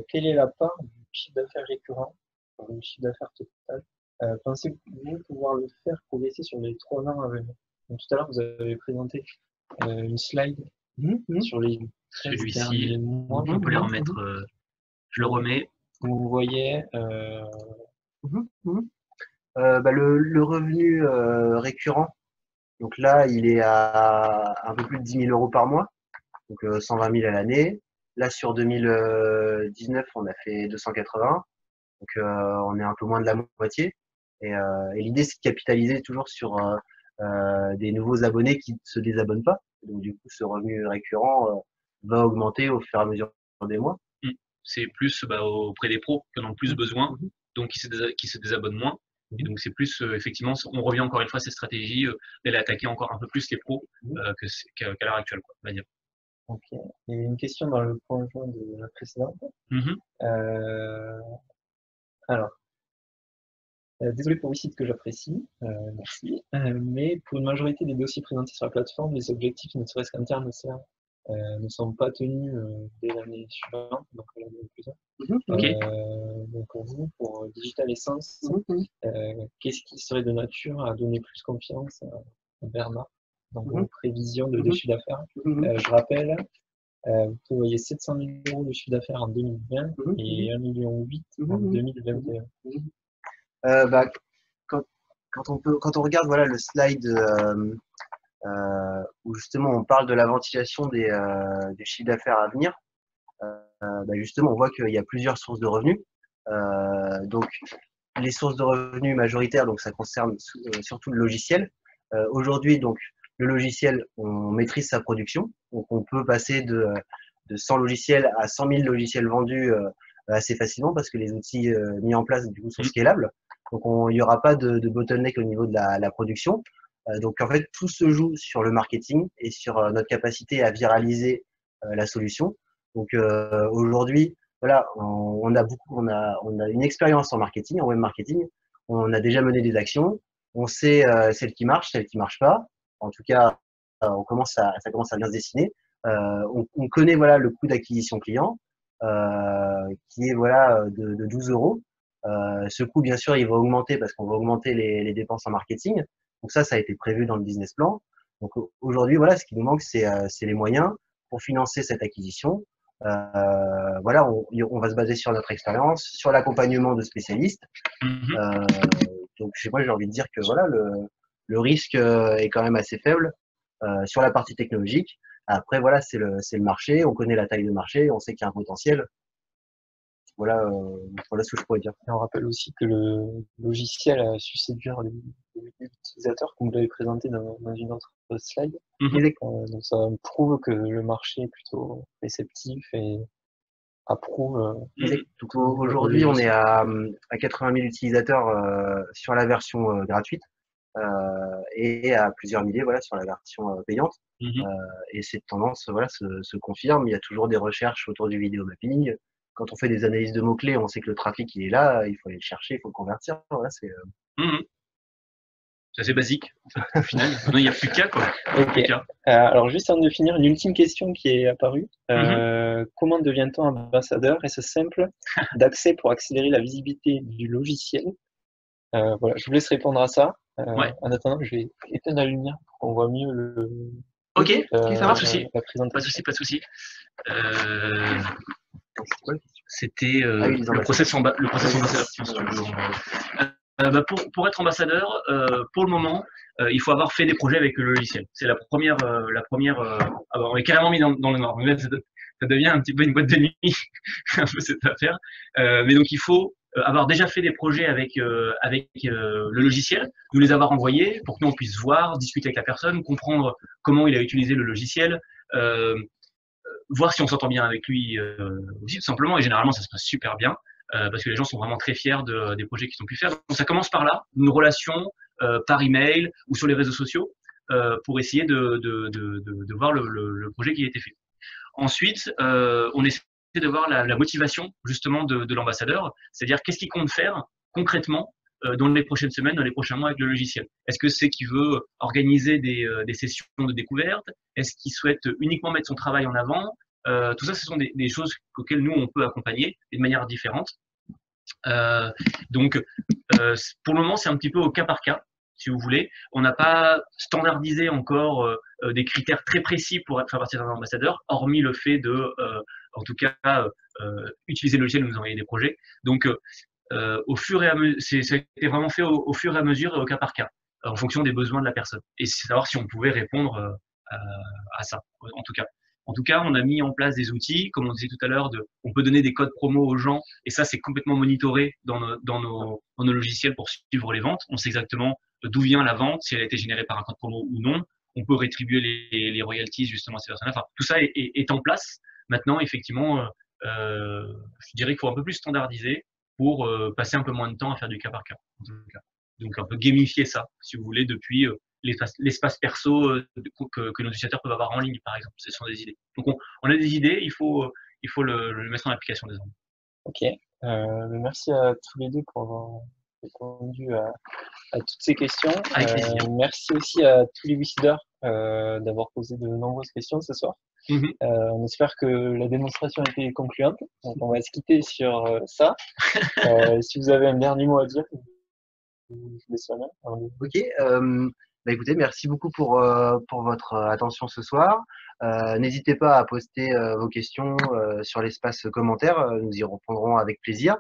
Quelle est la part du chiffre d'affaires récurrent dans le chiffre d'affaires total? Pensez-vous pouvoir le faire progresser sur les 3 ans à venir? Donc, tout à l'heure, vous avez présenté une slide sur les celui-ci. On peut les remettre. Je le remets. Vous voyez le revenu récurrent. Donc là, il est à un peu plus de 10 000 € par mois, donc 120 000 à l'année. Là, sur 2019, on a fait 280, donc on est un peu moins de la moitié. Et l'idée, c'est de capitaliser toujours sur des nouveaux abonnés qui ne se désabonnent pas. Donc du coup, ce revenu récurrent va augmenter au fur et à mesure des mois. C'est plus auprès des pros qui en ont plus besoin, donc qui se désabonnent moins. Et donc c'est plus effectivement, on revient encore une fois à cette stratégie d'aller attaquer encore un peu plus les pros qu'à l'heure actuelle, quoi, on va dire. Ok. Il y a une question dans le point joint de la précédente. Alors, désolé pour les sites que j'apprécie, merci. Mais pour une majorité des dossiers présentés sur la plateforme, les objectifs, ne serait-ce qu'internes, ne sont pas tenus dès l'année suivante, donc l'année plus tard. Donc pour vous, pour Digital Essence, qu'est-ce qui serait de nature à donner plus confiance à Bernard dans vos prévisions de chiffre d'affaires? Je rappelle, vous prévoyez 700 000 € de chiffre d'affaires en 2020 et 1,8 million en 2021. Quand on regarde voilà, le slide où justement on parle de la ventilation du chiffre d'affaires à venir, justement on voit qu'il y a plusieurs sources de revenus. Donc les sources de revenus majoritaires, donc ça concerne surtout le logiciel. Aujourd'hui, donc le logiciel, on maîtrise sa production, donc on peut passer de 100 logiciels à 100 000 logiciels vendus assez facilement parce que les outils mis en place du coup sont scalables. Donc il n'y aura pas de bottleneck au niveau de la production. Donc en fait, tout se joue sur le marketing et sur notre capacité à viraliser la solution. Donc aujourd'hui, voilà, on a une expérience en marketing, en web marketing. On a déjà mené des actions. On sait celles qui marchent pas. En tout cas, ça commence à bien se dessiner. On connaît voilà le coût d'acquisition client qui est voilà de 12 €. Ce coût, bien sûr, il va augmenter parce qu'on va augmenter les dépenses en marketing. Donc ça a été prévu dans le business plan. Donc aujourd'hui, voilà, ce qui nous manque, c'est les moyens pour financer cette acquisition. Voilà, on va se baser sur notre expérience, sur l'accompagnement de spécialistes. Donc moi, j'ai envie de dire que voilà, le risque est quand même assez faible sur la partie technologique. Après, voilà, c'est le marché, on connaît la taille de marché, on sait qu'il y a un potentiel. Voilà, voilà ce que je pourrais dire. Et on rappelle aussi que le logiciel a su séduire les utilisateurs, comme vous l'avez présenté dans une autre slide. Donc ça prouve que le marché est plutôt réceptif et approuve. Donc aujourd'hui, on est à 80 000 utilisateurs sur la version gratuite et à plusieurs milliers voilà, sur la version payante. Et cette tendance voilà, se confirme. Il y a toujours des recherches autour du vidéo mapping. Quand on fait des analyses de mots-clés, on sait que le trafic il est là, il faut aller le chercher, il faut le convertir. Voilà, c'est assez basique, en fait, au final. Maintenant, il n'y a plus qu'à, quoi. Okay. Alors, juste avant de finir, une ultime question qui est apparue. Comment devient-on ambassadeur? Est-ce simple d'accès pour accélérer la visibilité du logiciel? Voilà, je vous laisse répondre à ça. En attendant, je vais éteindre la lumière pour qu'on voit mieux le. Ok, ça marche aussi. Pas de souci. C'était le process ambassadeur. Pour être ambassadeur, pour le moment, il faut avoir fait des projets avec le logiciel. C'est la première. On est carrément mis dans le noir. Ça devient un petit peu une boîte de nuit, un peu cette affaire. Mais donc il faut avoir déjà fait des projets avec le logiciel, nous les avoir envoyés pour que nous on puisse voir, discuter avec la personne, comprendre comment il a utilisé le logiciel. Voir si on s'entend bien avec lui aussi tout simplement, et généralement ça se passe super bien parce que les gens sont vraiment très fiers des projets qu'ils ont pu faire. Donc ça commence par là, une relation par email ou sur les réseaux sociaux pour essayer de voir le projet qui a été fait. Ensuite, on essaie de voir la motivation justement de l'ambassadeur, c'est-à-dire qu'est-ce qu'il compte faire concrètement dans les prochaines semaines, dans les prochains mois avec le logiciel. Est-ce que c'est qu'il veut organiser des sessions de découverte? Est-ce qu'il souhaite uniquement mettre son travail en avant? Tout ça, ce sont des choses auxquelles nous, on peut accompagner et de manière différente. Donc, pour le moment, c'est un petit peu au cas par cas, si vous voulez. On n'a pas standardisé encore des critères très précis pour faire partie d'un ambassadeur, hormis le fait de, en tout cas, utiliser le logiciel et nous envoyer des projets. Donc, au fur et à mesure, ça a été vraiment fait au fur et à mesure et au cas par cas, en fonction des besoins de la personne. Et savoir si on pouvait répondre à ça, en tout cas. En tout cas, on a mis en place des outils, comme on disait tout à l'heure, on peut donner des codes promo aux gens, et ça, c'est complètement monitoré dans nos logiciels pour suivre les ventes. On sait exactement d'où vient la vente, si elle a été générée par un code promo ou non. On peut rétribuer les royalties justement à ces personnes-là. Enfin, tout ça est en place. Maintenant, effectivement, je dirais qu'il faut un peu plus standardiser pour passer un peu moins de temps à faire du cas par cas. En tout cas. Donc, un peu gamifier ça, si vous voulez, depuis l'espace perso que nos utilisateurs peuvent avoir en ligne, par exemple. Ce sont des idées. Donc, on a des idées, il faut le mettre en application désormais. Ok. Merci à tous les deux pour avoir répondu à toutes ces questions. Avec plaisir. Merci aussi à tous les Wiciders d'avoir posé de nombreuses questions ce soir. On espère que la démonstration a été concluante. Donc, on va se quitter sur ça. Si vous avez un dernier mot à dire, je vous laisse la main. Ok. Bah écoutez, merci beaucoup pour votre attention ce soir. N'hésitez pas à poster vos questions sur l'espace commentaire. Nous y répondrons avec plaisir.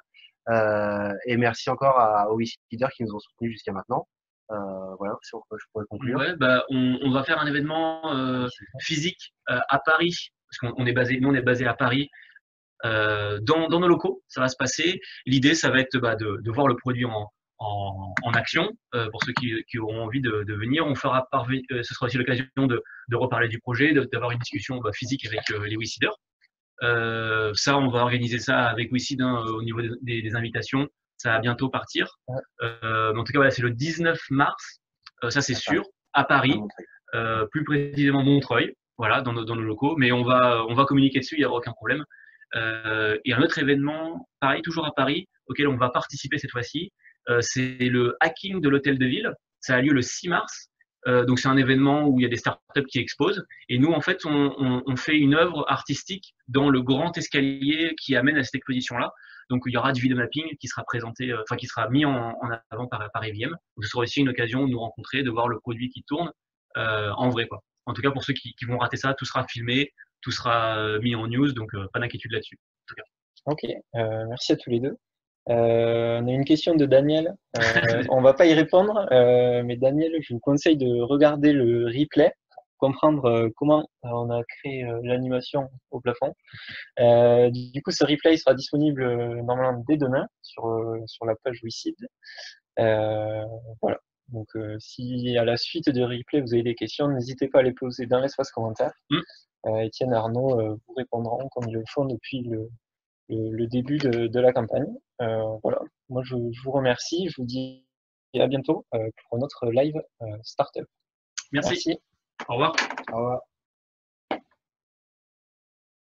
Et merci encore aux Wiciders qui nous ont soutenus jusqu'à maintenant. Voilà, je pourrais conclure. Ouais, on va faire un événement physique à Paris, parce qu'on est basé, nous on est basé à Paris, dans nos locaux. Ça va se passer. L'idée, ça va être de voir le produit en action pour ceux qui auront envie de venir. On fera ce sera aussi l'occasion de reparler du projet, d'avoir une discussion physique avec les Wiciders. Ça, on va organiser ça avec Wicid au niveau des invitations. Ça va bientôt partir. En tout cas, voilà, c'est le 19 mars, ça c'est sûr, à Paris, plus précisément Montreuil, voilà, dans nos locaux. Mais on va communiquer dessus, il n'y a aucun problème. Et un autre événement, pareil, toujours à Paris, auquel on va participer cette fois-ci, c'est le hacking de l'hôtel de ville. Ça a lieu le 6 mars. Donc c'est un événement où il y a des startups qui exposent. Et nous, en fait, on fait une œuvre artistique dans le grand escalier qui amène à cette exposition-là. Donc il y aura du vidéo mapping qui sera présenté, qui sera mis en avant par EVM. Donc, ce sera aussi une occasion de nous rencontrer, de voir le produit qui tourne en vrai, quoi. En tout cas, pour ceux qui vont rater ça, tout sera filmé, tout sera mis en news, donc pas d'inquiétude là-dessus. Ok, merci à tous les deux. On a une question de Daniel. On va pas y répondre, mais Daniel, je vous conseille de regarder le replay pour comprendre comment on a créé l'animation au plafond. Du coup, ce replay sera disponible normalement dès demain sur la page WeSeed. Voilà. Donc, si à la suite de replay vous avez des questions, n'hésitez pas à les poser dans l'espace commentaire. Étienne et Arnaud vous répondront comme ils le font depuis le début de la campagne. Voilà. Moi, je vous remercie. Je vous dis à bientôt pour notre live startup. Merci. Au revoir. Au revoir.